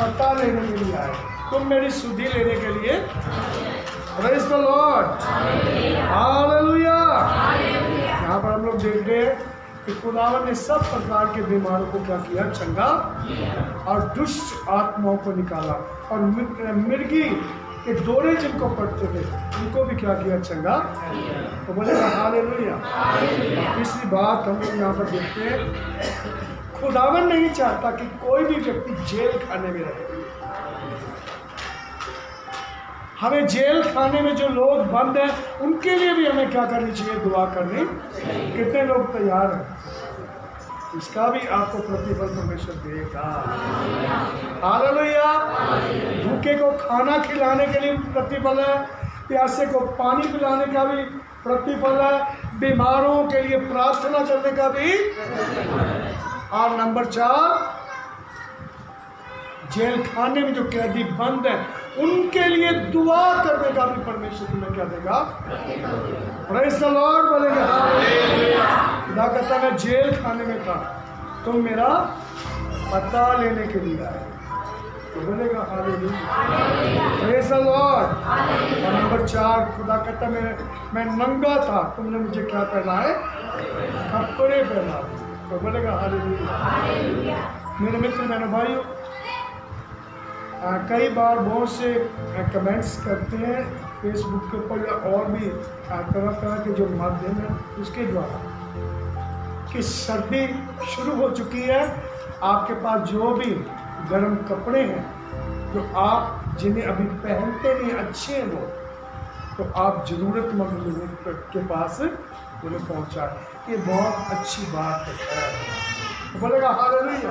पता लेने के लिए आए, तुम मेरी सुधि लेने के लिए। Praise the Lord, hallelujah. यहाँ पर हम लोग देख रहे हैं कि खुदावन ने सब प्रकार के बीमारों को क्या किया, चंगा, और दुष्ट आत्माओं को निकाला, और मिर्गी के दौरे जिनको पड़ते थे उनको भी क्या किया, चंगा। तो बोलेगा हालेलुया। तीसरी बात हम लोग यहाँ पर देखते हैं, खुदावन नहीं चाहता कि कोई भी व्यक्ति जेल खाने में रहे। हमें जेल खाने में जो लोग बंद हैं उनके लिए भी हमें क्या करनी चाहिए, दुआ करनी। कितने लोग तैयार हैं? इसका भी आपको प्रतिफल परमेश्वर देगा। हालेलुया। भूखे को खाना खिलाने के लिए प्रतिफल है, प्यासे को पानी पिलाने का भी प्रतिफल है, बीमारों के लिए प्रार्थना करने का भी। और नंबर 4, जेल खाने में जो कैदी बंद है उनके लिए दुआ करने का भी परमेश्वर तुम्हें क्या देगा। प्रेज़ द लॉर्ड बोलेंगे। खुदा कहता मैं जेल खाने में था, तुम मेरा पता लेने के लिए आए, तो बोलेगा हालेलुया। Praise the Lord. और नंबर 4, खुदा कहता मैं नंगा था, तुमने मुझे क्या पहनाए, कपड़े पहना, तो बोलेगा हालेलुया। मेरे मित्र मेरे भाइयों, कई बार बहुत से कमेंट्स करते हैं फेसबुक के ऊपर या और भी तरह तरह के जो माध्यम है उसके द्वारा कि सर्दी शुरू हो चुकी है, आपके पास जो भी गर्म कपड़े हैं जो आप जिन्हें अभी पहनते नहीं अच्छे हैं वो, तो आप ज़रूरतमंद लोगों के पास उन्हें पहुँचाएं। ये बहुत अच्छी बात है, बोलेगा हालेलुया।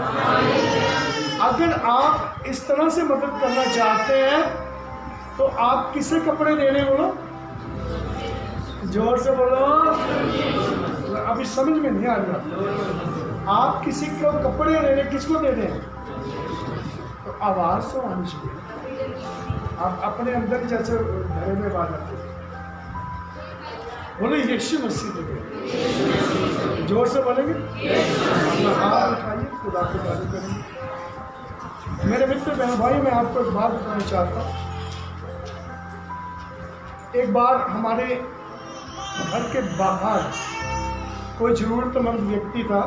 अगर आप इस तरह से मदद करना चाहते हैं तो आप किसे कपड़े देने, बोलो जोर से बोलो, अभी समझ में नहीं आ रहा। आप किसी को कपड़े देने, किसको देने हैं, तो आवाज तो आनी चाहिए। आप अपने अंदर जैसे घरे में बात करते, बोलो यीशु मसीह देंगे, जोर से बोलेंगे, हाथ उठाइए, खुदा को तारीफ करेंगे। मेरे मित्र बहन भाई, मैं आपको एक बात बताना चाहता हूँ। एक बार हमारे घर के बाहर कोई ज़रूरतमंद व्यक्ति था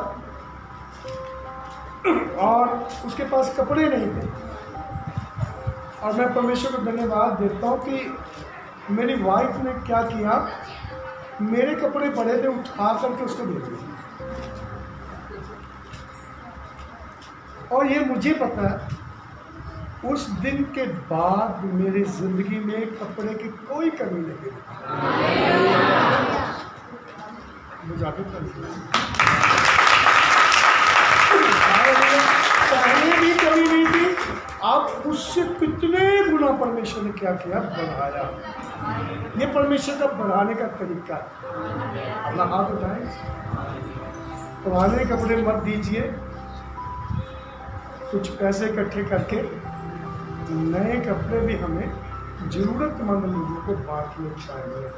और उसके पास कपड़े नहीं थे, और मैं परमेश्वर को धन्यवाद देता हूँ कि मेरी वाइफ ने क्या किया, मेरे कपड़े पड़े थे उठा करके उसको दे दिए। और ये मुझे पता है उस दिन के बाद मेरी जिंदगी में कपड़े की कोई कमी नहीं रही। पहले भी कमी नहीं थी, अब उससे कितने गुना परमेश्वर ने क्या किया, बढ़ाया। ये परमेश्वर का बढ़ाने का तरीका है। अपना हाथ उठाएं, पुराने कपड़े मत दीजिए, कुछ पैसे इकट्ठे करके नए कपड़े भी हमें ज़रूरतमंद लोगों को बांटने चाहिए।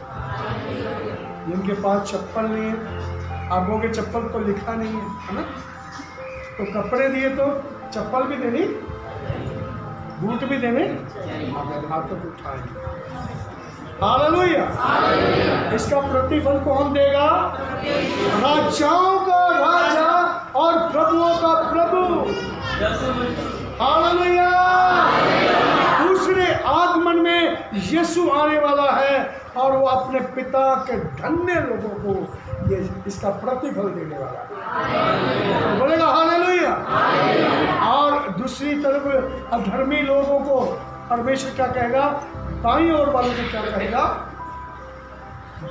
जिनके पास चप्पल नहीं है, आप लोगों के चप्पल को लिखा नहीं है ना, तो कपड़े दिए तो चप्पल भी देनी, बूट भी देने, हाथों को उठाएंगे। हालेलुया। इसका प्रतिफल कौन देगा? राजाओं का राजा और प्रभुओं का प्रभु। हालेलुया। दूसरे आगमन में यीशु आने वाला है और वो अपने पिता के धन्य लोगों को ये इसका प्रतिफल देने वाला है। बोलेगा हालेलुया। और दूसरी तरफ अधर्मी लोगों को परमेश्वर क्या कहेगा? दाईं ओर वालों को क्या कहेगा?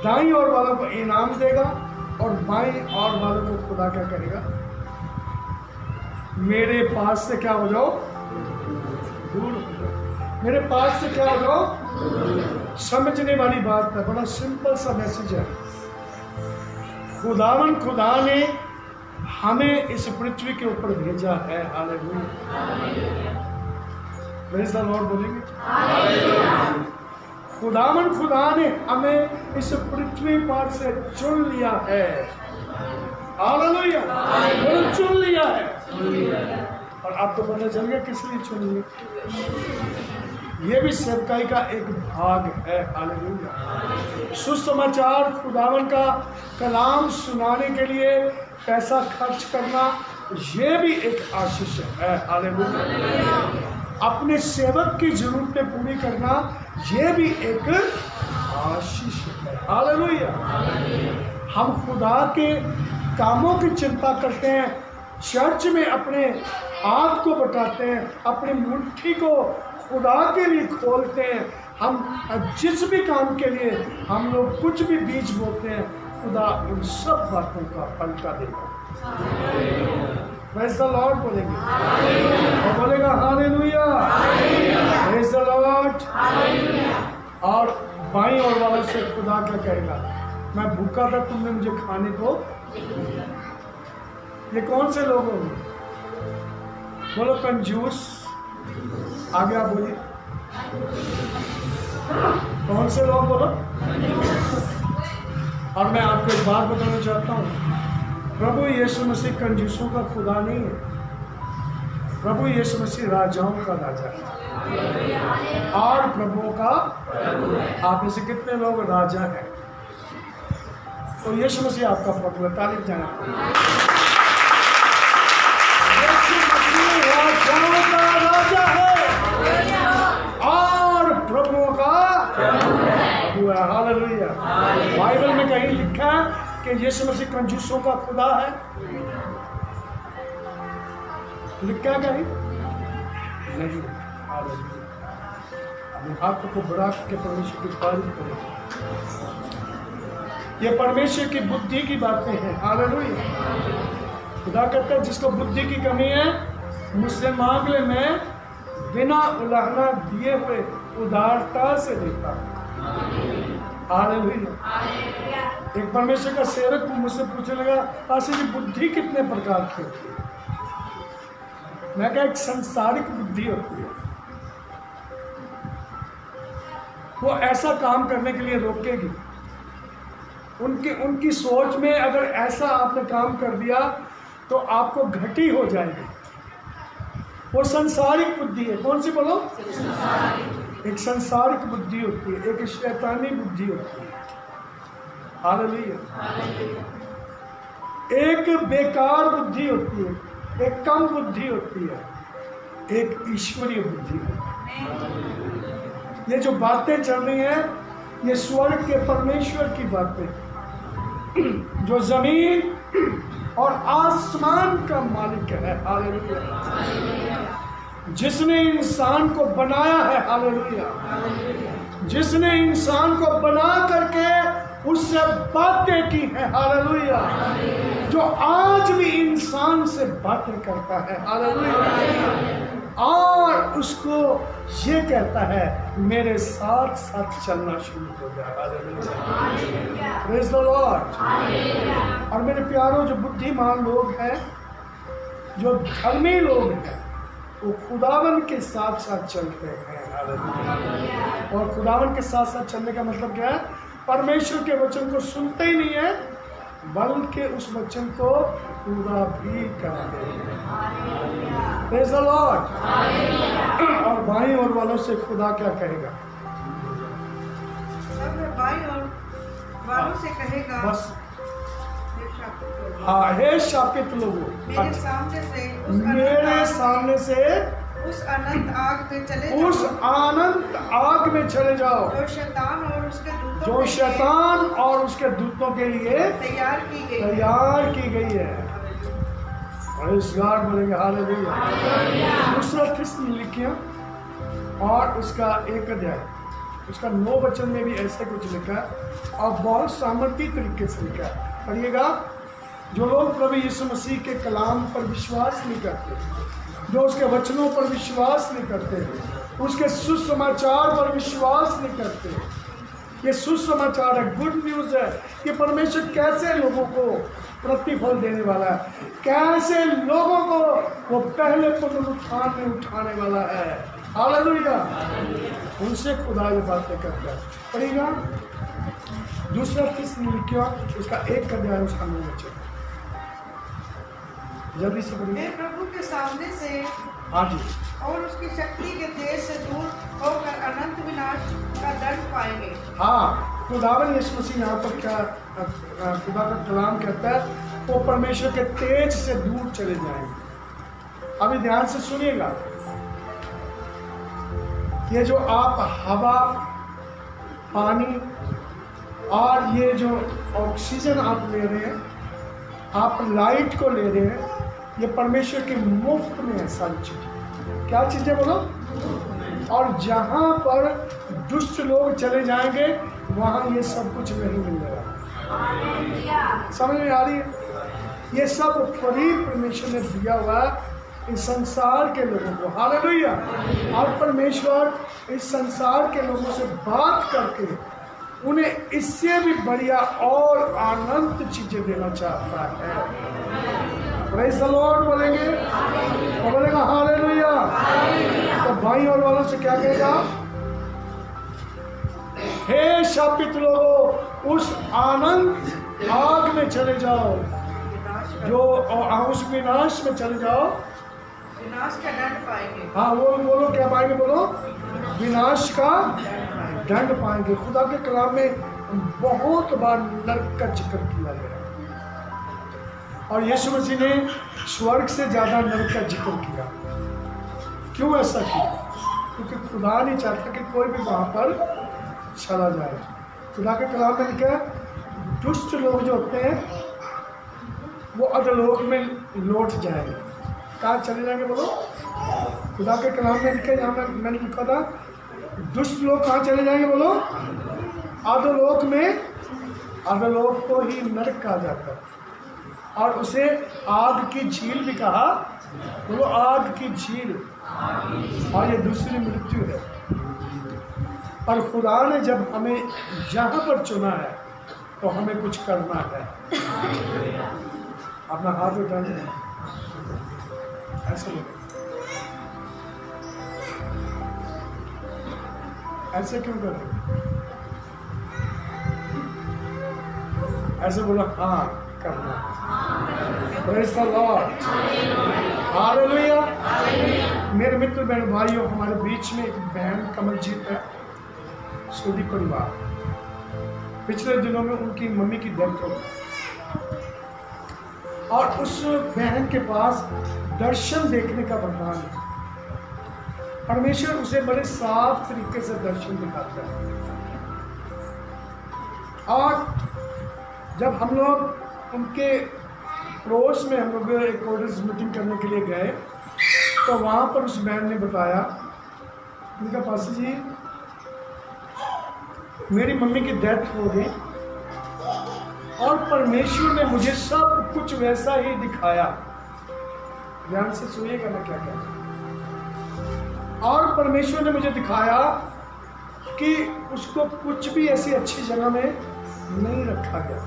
दाईं ओर वालों को इनाम देगा और बाईं ओर वालों को खुदा क्या करेगा? मेरे पास से क्या हो जाओ, दूर हो जाओ। मेरे पास से क्या हो जाओ। समझने वाली बात है, बड़ा सिंपल सा मैसेज है। खुदावन खुदा ने हमें इस पृथ्वी के ऊपर भेजा है। हालेलुया। प्रेज़ द लॉर्ड बोलेंगे। खुदावन खुदा ने हमें इस पृथ्वी पर से चुन लिया है। हालेलुया। चुन लिया है और आपको पता चल गया किस लिए चुनिए। ये भी सेवकाई का एक भाग है। हालेलुया। सुसमाचार खुदावन का कलाम सुनाने के लिए पैसा खर्च करना, ये भी एक आशीष है। हालेलुया। अपने सेवक की जरूरतें पूरी करना, ये भी एक आशीष है। हालेलुया। हम खुदा के कामों की चिंता करते हैं, चर्च में अपने हाथ को बटाते हैं, अपनी मुट्ठी को खुदा के लिए खोलते हैं। हम जिस भी काम के लिए हम लोग कुछ भी बीज बोते हैं, खुदा उन सब बातों का फल देगा। प्रेज़ द लॉर्ड बोलेंगे और बोलेगा हालेलुया, प्रेज़ द लॉर्ड। और बाईं ओर वाले से खुदा क्या कहेगा, मैं भूखा था, तुमने मुझे खाने को। ये कौन से लोग होंगे? बोलो कंजूस। आगे आप बोलिए, कौन से लोग? बोलो। और मैं आपको एक बात बताना चाहता हूँ, प्रभु यीशु मसीह कंजूसों का खुदा नहीं है। प्रभु यीशु मसीह राजाओं का राजा है और प्रभुओं का। आप में से कितने लोग राजा हैं? तो यीशु मसीह आपका प्रभु है। तारीफ जाना। यीशु मसीह राजाओं का राजा है और प्रभुओं का प्रभु है। हालेलुया। बाइबल में कहीं लिखा है कि यीशु मसीह कंजूसों का खुदा है? लिखा है कहीं? नहीं। हालेलुया। अपने हाथ को बढ़ा के परमेश्वर की तारीफ करें। ये परमेश्वर की बुद्धि की बातें हैं। हालेलुया। खुदा कहता है जिसको बुद्धि की कमी है मुझसे मांग ले, मैं बिना उलाहना दिए हुए उदारता से देता हूं। हालेलुया। एक परमेश्वर का सेवक मुझसे पूछने लगा, पास्टर जी बुद्धि कितने प्रकार की होती है? मैं कहा एक संसारिक बुद्धि होती है, वो ऐसा काम करने के लिए रोकेगी। उनकी सोच में अगर ऐसा आपने काम कर दिया तो आपको घटी हो जाएगी। वो संसारिक बुद्धि है। कौन सी बोलो? एक संसारिक बुद्धि होती है, एक शैतानी बुद्धि होती है। हालेलुया। एक बेकार बुद्धि होती है, एक कम बुद्धि होती है, एक ईश्वरीय बुद्धि होती है। ये जो बातें चल रही हैं ये स्वर्ग के परमेश्वर की बातें, जो जमीन और आसमान का मालिक है। हालेलुया। जिसने इंसान को बनाया है। हालेलुया। जिसने इंसान को बना करके उससे बातें की है। हालेलुया। जो आज भी इंसान से बातें करता है। हालेलुया। और उसको ये कहता है मेरे साथ साथ चलना शुरू हो जाए। हालेलुया। Praise the Lord. और मेरे प्यारों, जो बुद्धिमान लोग हैं, जो धर्मी लोग हैं, वो खुदावन के साथ साथ चलते हैं। हालेलुया। और खुदावन के साथ साथ चलने का मतलब क्या है? परमेश्वर के वचन को सुनते ही नहीं है बल्कि उस वचन को पूरा भी करते हैं। Praise the Lord. और बाईं ओर वालों से खुदा क्या कहेगा? बाईं ओर वालों से कहेगा, बस हाँ, हे शापित लोगों, मेरे सामने से उस अनंत आग में चले जाओ। उस अनंत आग में चले जाओ जो शैतान और उसके दूतों के लिए तैयार की गई है। और इस गार्ड बोलेंगे हालेलुया। दूसरा थिस्सलुनीकियों और उसका 1 अध्याय, उसका 9 वचन में भी ऐसा कुछ लिखा है और बहुत सामर्थ्य तरीके से लिखा है। पढ़िएगा। जो लोग प्रभु यीशु मसीह के कलाम पर विश्वास नहीं करते, जो उसके वचनों पर विश्वास नहीं करते, उसके सुसमाचार पर विश्वास नहीं करते, ये सुसमाचार है, गुड न्यूज़ है कि परमेश्वर कैसे लोगों को प्रतिफल देने वाला है, कैसे लोगों को वो पहले पुनरुत्थान में उठाने वाला है। हालेलुया। उनसे खुदा ये बातें करता है। पढ़िएगा। दूसरा थिस्सलुनीकियों उसका 1 अध्याय उसका 9 वचन। जल्दी से मैं बोलिए। प्रभु के सामने से हाँ जी, और उसकी शक्ति के तेज से दूर होकर अनंत विनाश का दंड पाएंगे। हाँ, खुदावन यीशु मसीह यहाँ पर क्या खुदा का कलाम कहता है, वो परमेश्वर के तेज से दूर चले जाएंगे। अभी ध्यान से सुनिएगा, ये जो आप हवा, पानी और ये जो ऑक्सीजन आप ले रहे हैं, आप लाइट को ले रहे हैं, ये परमेश्वर के मुफ्त में है सारी चीजें। क्या चीजें बोलो? और जहां पर दुष्ट लोग चले जाएंगे वहां ये सब कुछ नहीं मिलेगा। समझ में आ रही है? ये सब फ्री परमेश्वर ने दिया हुआ है इस संसार के लोगों को। हालेलुया। और परमेश्वर इस संसार के लोगों से बात करके उन्हें इससे भी बढ़िया और अनंत चीजें देना चाहता है। प्रेज़ द लॉर्ड बोलेंगे और बोलेगा हालेलुया। तो भाई और वालों से क्या कहेगा? हे शापित लोगों, उस आनंद आग में चले जाओ, जो उस विनाश में चले जाओ, विनाश का दंड पाएंगे। हाँ वो बोलो, क्या पाएंगे? बोलो, विनाश का दंड पाएंगे। खुदा के कलाम में बहुत बार नरक का जिक्र किया गया और यीशु मसीह ने स्वर्ग से ज्यादा नरक का जिक्र किया। क्यों ऐसा किया? क्योंकि खुदा नहीं चाहता कि कोई भी वहां पर चला जाए। खुदा के कलाम में लिखा है, दुष्ट लोग जो होते हैं वो अधोलोक में लौट जाएंगे। कहाँ चले जाएंगे बोलो? खुदा के कलाम में लिखा है, जहाँ मैंने लिखा था, दुष्ट लोग कहाँ चले जाएंगे बोलो? अधोलोक में। अधोलोक को ही नरक कहा जाता है और उसे आग की झील भी कहा। बोलो, आग की झील। और ये दूसरी मृत्यु है। और खुदा ने जब हमें यहाँ पर चुना है तो हमें कुछ करना है। अपना हाथ उठाइए, ऐसे बोलो। ऐसे क्यों कर रहे? ऐसे बोला, हाँ करना। Praise the Lord, hallelujah. मेरे मित्र बहन भाइयों, हमारे बीच में एक बहन कमलजीत है, सूदी परिवार। पिछले दिनों में उनकी मम्मी की डेथ हो गई और उस बहन के पास दर्शन देखने का वरदान है। परमेश्वर उसे बड़े साफ तरीके से दर्शन दिखाता है। और जब हम लोग उनके पड़ोस में हम लोग एक ऑर्डर्स मीटिंग करने के लिए गए तो वहाँ पर उस बहन ने बताया, उनका पास जी मेरी मम्मी की डेथ हो गई और परमेश्वर ने मुझे सब कुछ वैसा ही दिखाया। ध्यान से सुनिएगा मैं क्या कहता हूँ। और परमेश्वर ने मुझे दिखाया कि उसको कुछ भी ऐसी अच्छी जगह में नहीं रखा गया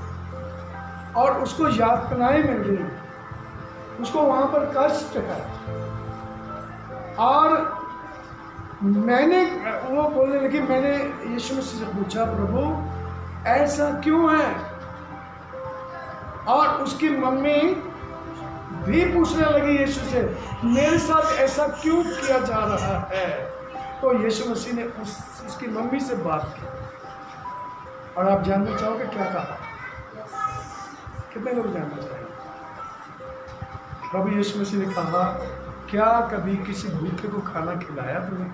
और उसको यातनाएं मिल रही, उसको वहां पर कष्ट है। और मैंने, वो बोलने लगी, मैंने यीशु मसीह से पूछा, प्रभु ऐसा क्यों है? और उसकी मम्मी भी पूछने लगी यीशु से, मेरे साथ ऐसा क्यों किया जा रहा है? तो यीशु मसीह ने उसकी मम्मी से बात की। और आप जानना चाहोगे क्या कहा? कितने लोग जानना चाहेंगे? प्रभु यीशु मसीह ने कहा, क्या कभी किसी भूखे को खाना खिलाया तुमने?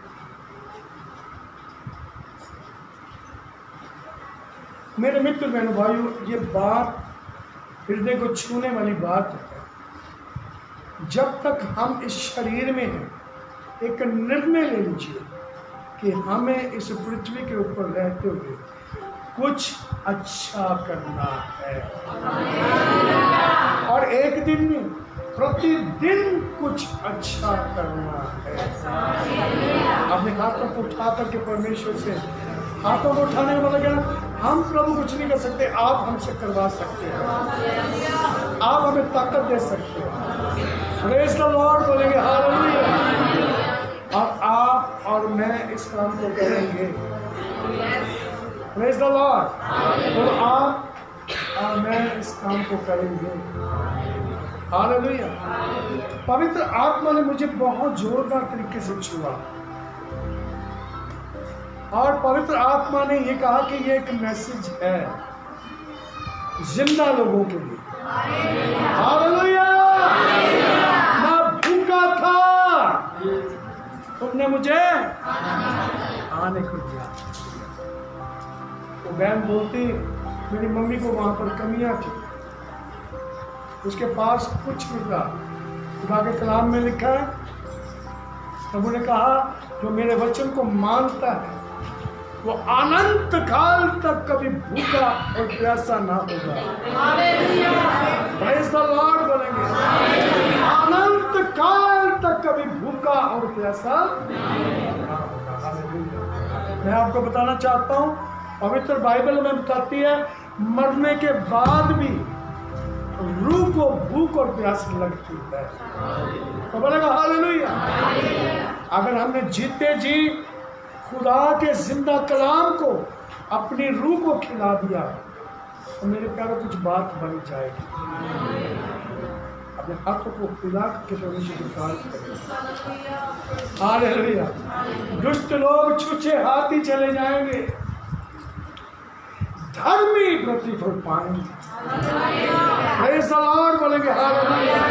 मेरे मित्र बहन भाइयों, ये बात हृदय को छूने वाली बात है। जब तक हम इस शरीर में हैं, एक निर्णय ले लीजिए कि हमें इस पृथ्वी के ऊपर रहते हुए कुछ अच्छा करना है। और एक दिन में प्रतिदिन कुछ अच्छा करना है। अपने हाथों को उठा करके परमेश्वर से, हाथों को उठाने का मतलब हम प्रभु कुछ नहीं कर सकते, आप हमसे करवा सकते हैं, आप हमें ताकत दे सकते हैं। प्रेज़ द लॉर्ड बोलेंगे, हालेलुया। और आप और मैं इस काम को करेंगे। Praise the Lord. तो आप और मैं इस काम को करेंगे। हालेलुया। पवित्र आत्मा ने मुझे बहुत जोरदार तरीके से छुआ और पवित्र आत्मा ने ये कहा कि ये एक मैसेज है जिंदा लोगों के लिए। हालेलुया। मैं भूखा था, तुमने मुझे आने को दिया। वो बहन बोलती मेरी मम्मी को वहां पर कमियां थी, उसके पास कुछ नहीं था। खुदा के कलाम में लिखा है, प्रभु ने कहा जो मेरे वचन को मानता है वो अनंत काल तक कभी भूखा और प्यासा ना होगा। प्रेज़ द लॉर्ड बोलेंगे, अनंत काल तक कभी भूखा और प्यासा ना होगा। हालेलुया। मैं आपको बताना चाहता हूँ, पवित्र बाइबल में बताती है मरने के बाद भी रूह को भूख और प्यास लगती है। तो बोलेगा हालेलुया। अगर हमने जीते जी खुदा के जिंदा कलाम को अपनी रूह को खिला दिया तो मेरे प्यारों कुछ बात बन जाएगी। अपने हाथों को खिला के परमेश्वर की तारीफ करें। हालेलुया। दुष्ट लोग छुछे हाथ ही चले जाएंगे, धर्मी प्रतिफल पाएंगे। प्रेज़ द लॉर्ड बोलेंगे हालेलुया।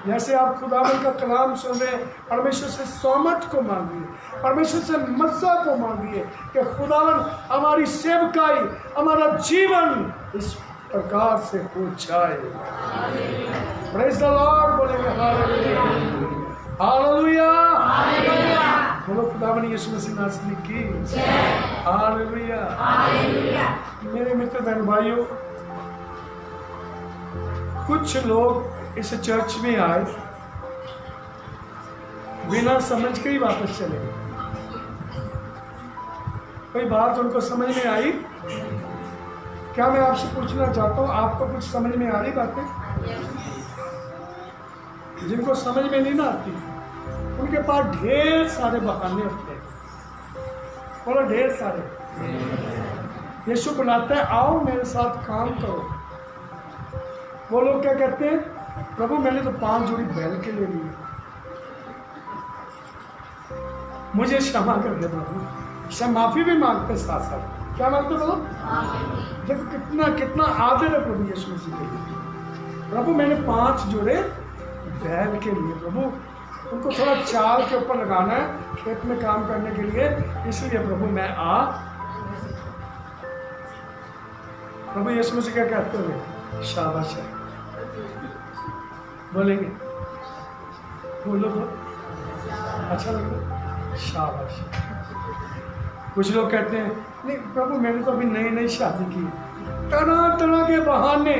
जैसे आप खुदावंद का कलाम सुन रहे, परमेश्वर से सोमत को मांगिए, परमेश्वर से मस्सा को मांगिए कि खुदावंद हमारी सेवकाई, हमारा जीवन इस प्रकार से हो जाए। प्रेज़ द लॉर्ड बोलेंगे हालेलुया। हालेलुया। बोलो खुदावंद यीशु मसीह नासरी की हालेलुया। मेरे मित्र बहन भाइयों, कुछ लोग इस चर्च में आए बिना समझ के ही वापस चले गए। कोई बात उनको समझ में आई? क्या मैं आपसे पूछना चाहता हूँ, आपको कुछ समझ में आ रही बातें? जिनको समझ में नहीं ना आती उनके पास ढेर सारे बहाने होते हैं। बोलो ढेर सारे। यीशु बुलाता है आओ मेरे साथ काम करो। वो लोग क्या कहते हैं, प्रभु मैंने तो 5 जोड़ी बैल के ले लिए, मुझे क्षमा कर दे प्रभु। माफी भी मांगते साथ साथ। क्या मांगते बोलो? देखो कितना कितना आदर है प्रभु यीशु मसीह के लिए। प्रभु मैंने 5 जोड़े बैल के लिए, प्रभु उनको थोड़ा चाल के ऊपर लगाना है खेत में काम करने के लिए, इसलिए प्रभु मैं आ। प्रभु यीशु मसीह क्या कहते हुए? शाबाश है। बोलेंगे? बोलो तो अच्छा लगता, शाबाश। कुछ लोग कहते हैं नहीं प्रभु मैंने तो अभी नई नई शादी की, तरह तरह के बहाने,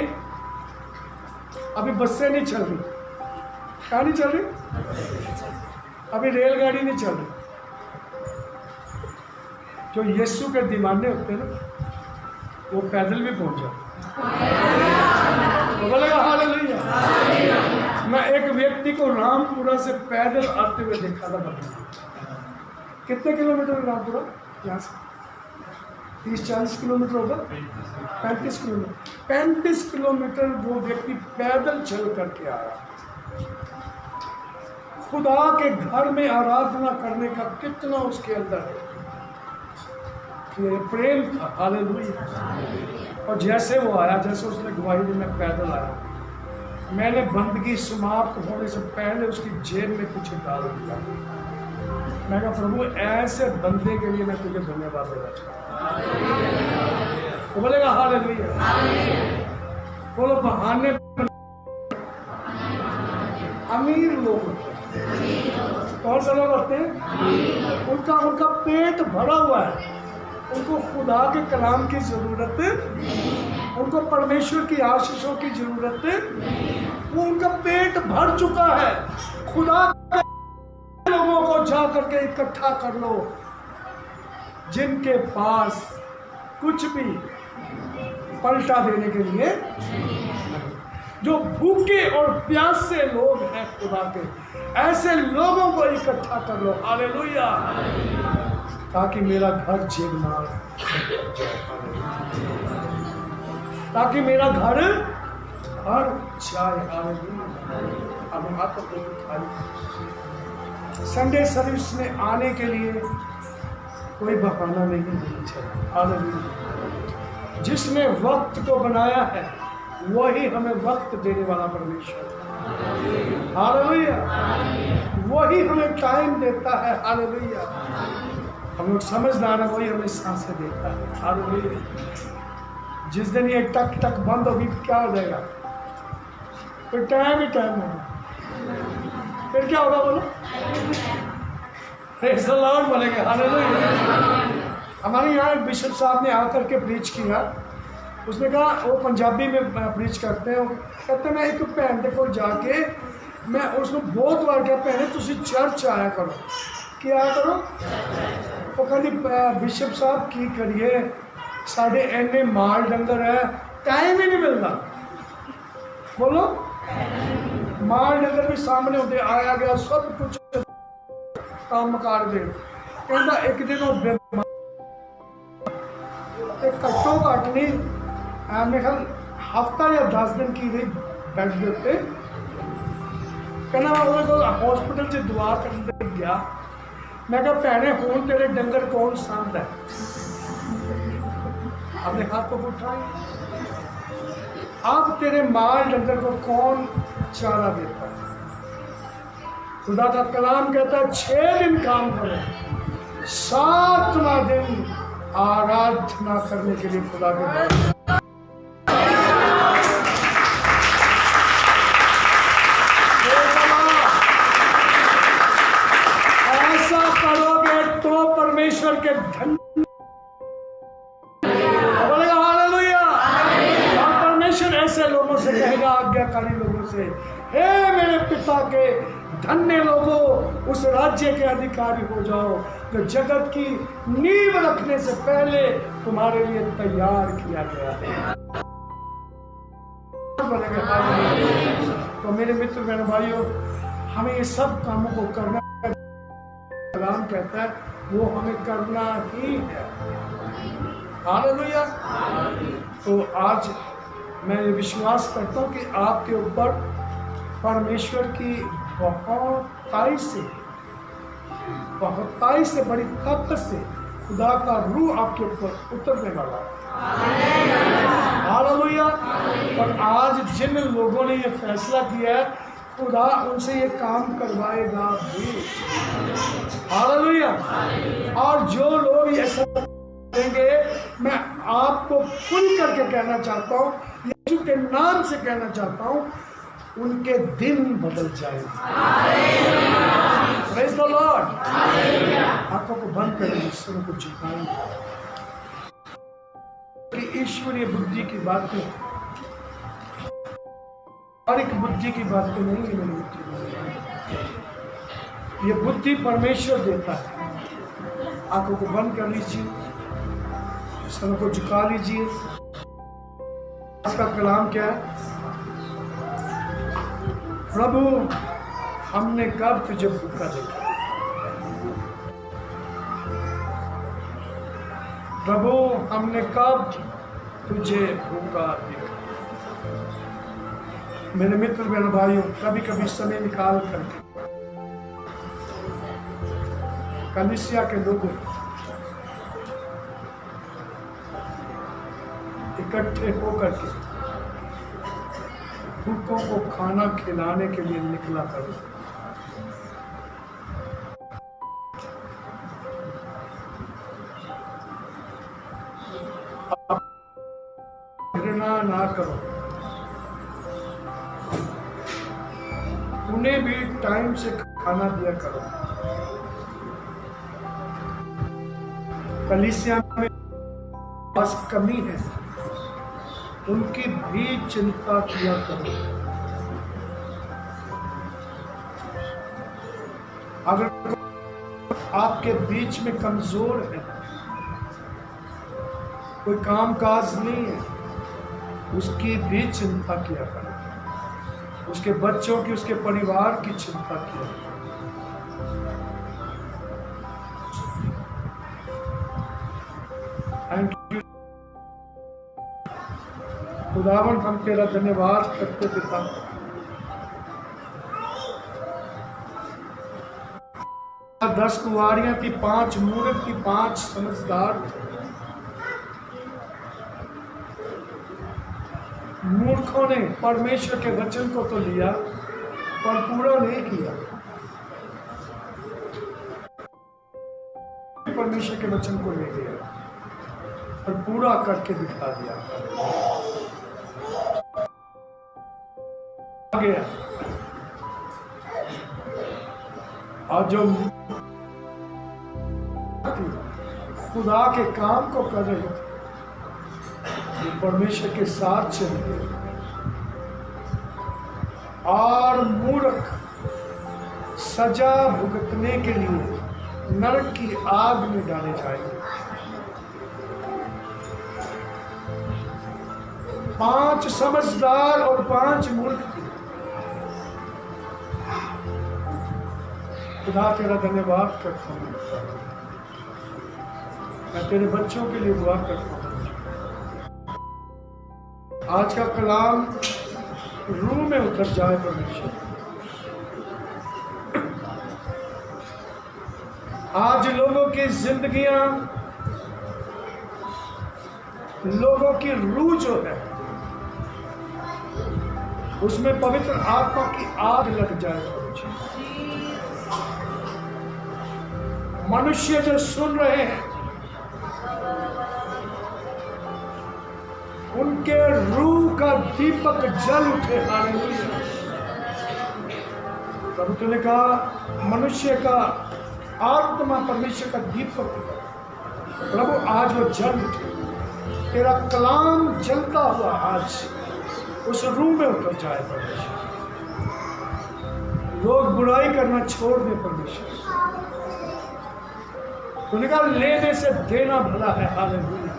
अभी बसें नहीं चल रही। क्या नहीं चल रही? अभी रेलगाड़ी नहीं चल रही। जो यीशु के दीवाने होते हैं ना वो पैदल भी पहुंच जाते। तो बोलेगा हालेलुया। मैं एक व्यक्ति को रामपुरा से पैदल आते हुए देखा था। कितने किलोमीटर रामपुरा यहाँ से? 30-40 किलोमीटर होगा। 35 किलोमीटर। 35 किलोमीटर वो व्यक्ति पैदल चल करके आया। खुदा के घर में आराधना करने का कितना उसके अंदर ये प्रेम था। हालेलुया। और जैसे वो आया, जैसे उसने गवाही दी, मैं पैदल आया, मैंने बंदगी समाप्त होने से पहले उसकी जेब में कुछ डाल दिया। मैं कहा प्रभु ऐसे बंदे के लिए मैं तुझे धन्यवाद देना चाहता हूँ। वो बोलेगा हालेलुया। बोलो बहाने अमीर लोग होते हैं। कौन से लोग होते हैं? उनका पेट भरा हुआ है, उनको खुदा के कलाम की जरूरत है, उनको परमेश्वर की आशीषों की जरूरत है, वो उनका पेट भर चुका है। खुदा के लोगों को जा करके इकट्ठा कर लो जिनके पास कुछ भी पलटा देने के लिए, जो भूखे और प्यासे लोग हैं खुदा के, ऐसे लोगों को इकट्ठा कर लो। हालेलुया। ताकि मेरा घर जगमगा, ताकि मेरा घर हर चाय हालेलुया। अब हम हाथों को उठाइए। संडे सर्विस में आने के लिए कोई बहाना नहीं होना चाहिए। हालेलुया। जिसने वक्त को बनाया है वही हमें वक्त देने वाला परमेश्वर है। हालेलुया। वही हमें टाइम देता है। हालेलुया। हम लोग समझदार हैं, वही हमें सांसें देता है। हालेलुया। जिस दिन ये टक टक बंद होगी क्या हो जाएगा? फिर टाइम ही टाइम होगा। फिर क्या होगा बोलो? प्रेज़ द लॉर्ड बोलेंगे। हालेलुया। हमारे यहाँ एक बिशप साहब ने आकर के प्रीच किया। उसने कहा, वो पंजाबी में प्रीच करते हैं, कहते मैं एक भैन के को जाके मैं उसको बहुत बार क्या, भैने तुसी चर्च आया करो। क्या करो? वो कहती बिशप साहब की करिए, साढ़े इन्ने माल डंगर है, टाइम ही नहीं मिलता। बोलो, माल डंगर भी सामने होते, आया गया सब कुछ काम कर दे। कहता एक दिन वो घट्टो घट नहीं, मेरे ख्याल हफ्ता या 10 दिन की रही बैठ के उत्ते। कहना हॉस्पिटल से दुआ करने गया। मैं कहा भैने हुण तेरे डंगर कौन सांभदा है? अपने हाथों को उठाए। अब तेरे माल डंगर को कौन चारा देता है? खुदा का कलाम कहता है 6 दिन काम करो, 7वां दिन आराधना करने के लिए खुदा के पास। ऐसा करोगे तो परमेश्वर के धन बोलेगा। हालेलुया। और परमेश्वर ऐसे लोगों से कहेगा, आज्ञाकारी लोगों से, हे मेरे पिता के धन्य लोगों, उस राज्य के अधिकारी हो जाओ जो जगत की नींव रखने से पहले तुम्हारे लिए तैयार किया गया है। तो मेरे मित्र बहन भाइयों, हमें ये सब कामों को करना, कलाम कहता है वो हमें करना ही है। हालेलुया। तो आज मैं ये विश्वास करता हूँ कि आपके ऊपर परमेश्वर की बहुताई से बड़ी ताकत से खुदा का रूह आपके ऊपर उतरने वाला है। हालेलुया। और आज जिन लोगों ने ये फैसला किया है, खुदा उनसे ये काम करवाएगा भी। हालेलुया। और जो लोग ये सब करेंगे, मैं आपको खुल करके कहना चाहता हूँ, यीशु के नाम से कहना चाहता हूँ, उनके दिन बदल जाएंगे। Praise the Lord. आंखों को बंद करेंगे, सिरों को झुकाएंगे। कि ईश्वरीय बुद्धि की बातें और एक बुद्धि की बातें नहीं है। मेरी बुद्धि, ये बुद्धि परमेश्वर देता है। आंखों को बंद कर लीजिए, सिरों को झुका लीजिए। इसका कलाम क्या है? प्रभु हमने कब तुझे भूखा देखा? प्रभु हमने कब तुझे भूखा देखा? मेरे मित्र बहन भाइयों, कभी कभी समय निकाल करके कलीसिया के लोगों इकट्ठे होकर के भूखों को खाना खिलाने के लिए निकला करो। घृणा ना करो, उन्हें भी टाइम से खाना दिया करो। कलीसिया में बस कमी है, उनकी भी चिंता किया करो। अगर आपके बीच में कमजोर है, कोई काम काज नहीं है, उसकी भी चिंता किया करो। उसके बच्चों की, उसके परिवार की चिंता किया करो। Thank you. खुदावन हम तेरा धन्यवाद करते पिता। दस कुंवारियां थी, 5 मूर्ख थी, 5 समझदार थे। मूर्खों ने परमेश्वर के वचन को तो लिया पर पूरा नहीं किया। परमेश्वर के वचन को ले लिया और पूरा करके दिखा दिया। आ गया और जो खुदा के काम को कर रहे थे वो परमेश्वर के साथ चल गए और मूर्ख सजा भुगतने के लिए नरक की आग में डाले जाएंगे। 5 समझदार और 5 मूर्ख थे। खुदा तेरा धन्यवाद करता हूँ। मैं तेरे बच्चों के लिए दुआ करता हूँ। आज का कलाम रूह में उतर जाए परमेश्वर। आज लोगों की जिंदगियां, लोगों की रूह जो है उसमें पवित्र आत्मा की आग लग जाए। मनुष्य जो सुन रहे हैं उनके रूह का दीपक जल उठे। हालेलुया। प्रभु तुमने कहा मनुष्य का आत्मा परमेश्वर का दीपक। प्रभु आज वो जल उठे। तेरा कलाम जलता हुआ आज उस रूह में उतर जाए परमेश्वर। लोग बुराई करना छोड़ दे परमेश्वर। तूने कहा लेने से देना भला है। हालेलुया।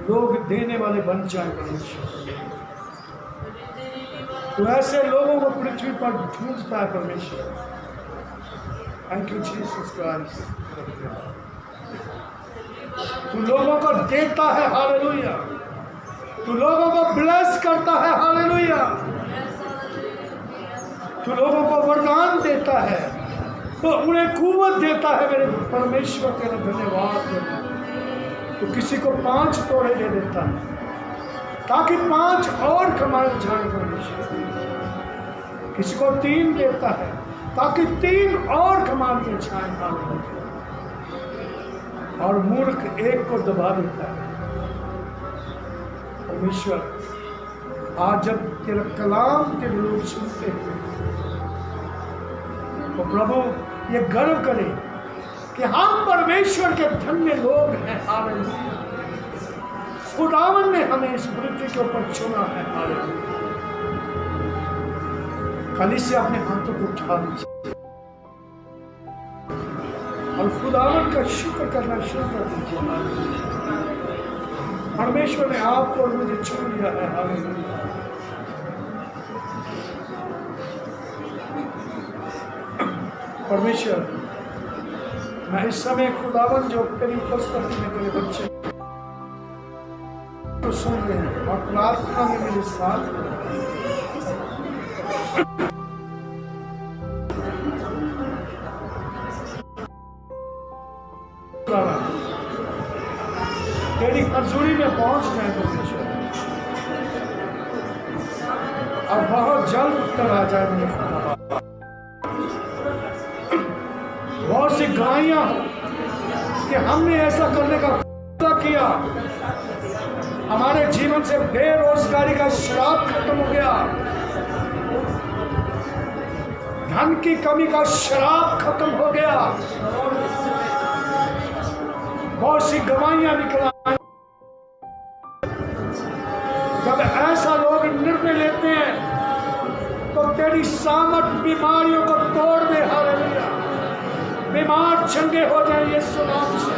लोग देने वाले बन जाए परमेश्वर। तो ऐसे लोगों को पृथ्वी पर ढूंढता है परमेश्वर। Thank you Jesus Christ. तू लोगों को देता है। हालेलुया। तू लोगों को ब्लेस करता है। हालेलुया। तू लोगों को वरदान देता है, तो उन्हें कुव्वत देता है। मेरे परमेश्वर तेरा धन्यवाद। तो किसी को 5 तोड़े दे देता है ताकि 5 और कमाए जाए परमेश्वर। किसी को 3 देता है ताकि 3 और कमा के जाए। और मूर्ख 1 को दबा देता है। परमेश्वर आज जब तेरा कलाम तेरे लोग सुनते हैं तो प्रभु ये गर्व करें कि हम परमेश्वर के धन्य लोग हैं। हालेलुया। खुदावन ने हमें इस पृथ्वी के ऊपर चुना है। हालेलुया। कल से अपने हाथों को उठा लीजिए और खुदावन का शुक्र करना शुरू कर दीजिए। हालेलुया। परमेश्वर ने आपको और मुझे चुन लिया है। हालेलुया। परमेश्वर मैं इस समय खुदावन जो तेरी उपस्थिति में तेरे बच्चे तो सुन रहे हैं और प्रार्थना में मेरे साथ तेरी हजूरी में पहुंच गए परमेश्वर और बहुत जल्द उत्तर आ जाए मेरे खुदा। बहुत सी गवाहियां कि हमने ऐसा करने का फैसला किया, हमारे जीवन से बेरोजगारी का श्राप खत्म हो गया, धन की कमी का श्राप खत्म हो गया। बहुत सी गवाहियां निकल आई। जब ऐसा लोग निर्णय लेते हैं तो तेरी सामर्थ बीमारियों को तोड़ दे। हालेलुया। बीमार चंगे हो जाए यीशु नाम से।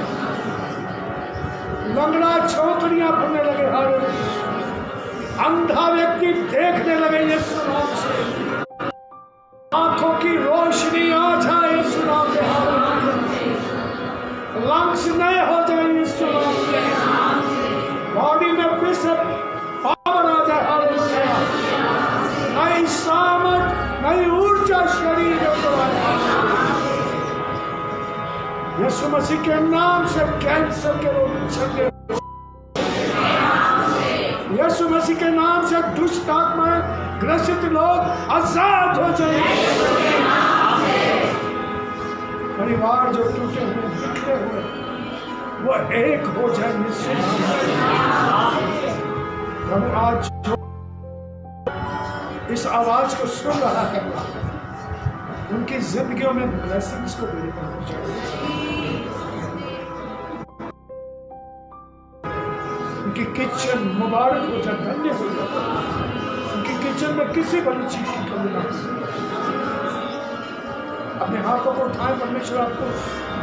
लंगड़ा छोकरियां बनने लगे। हालेलुया। अंधा व्यक्ति देखने लगे यीशु नाम से। आंखों की रोशनी आ जाए यीशु नाम से। हालेलुया। लंग्स नए हो जाए यीशु नाम से। बॉडी में विष यीशु मसीह के नाम से कैंसर के रोग छूटे, यीशु मसीह के नाम से दुष्ट आत्माएं ग्रसित लोग आजाद हो जाएंगे। परिवार जो टूटे हुए बिखरे हुए वो एक हो जाए यीशु नाम में। प्रभु आज जो इस आवाज को सुन रहा है उनकी जिंदगियों में ब्लेसिंग्स को मेरे पर उनकी किचन मुबारक हो जाए, धन्य हो जाए। उनकी किचन में किसी बड़ी चीज की कमी ना हो। अपने हाथों को उठाए, परमेश्वर आपको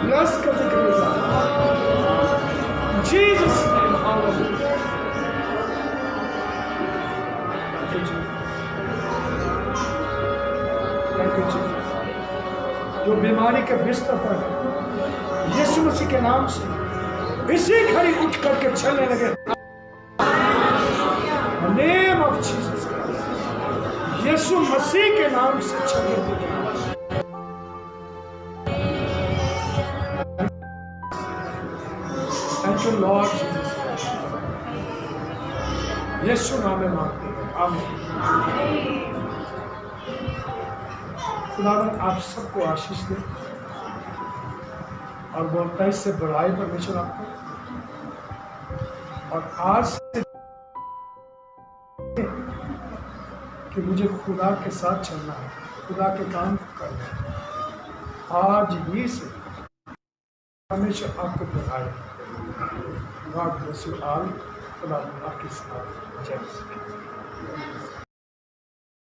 ब्लेस करने के लिए जीसस नेम, हालेलुया। जो बीमारी के बिस्तर पर है यीशु मसीह के नाम से इसी घड़ी उठ करके चलने लगे। नेम ऑफ जीसस, यीशु मसीह के नाम से चलने लगे। थैंक यू लॉर्ड जीसस, यीशु नाम में मांगते हैं, आमीन। खुदावंद आप सबको आशीष दे और बहुतायत से बढ़ाए परमेश्वर आपको। और आज से कि मुझे खुदा के साथ चलना है, खुदा के काम करना है, आज ही से परमेश्वर आपको बढ़ाए। God bless you all. खुदा आपके साथ जय।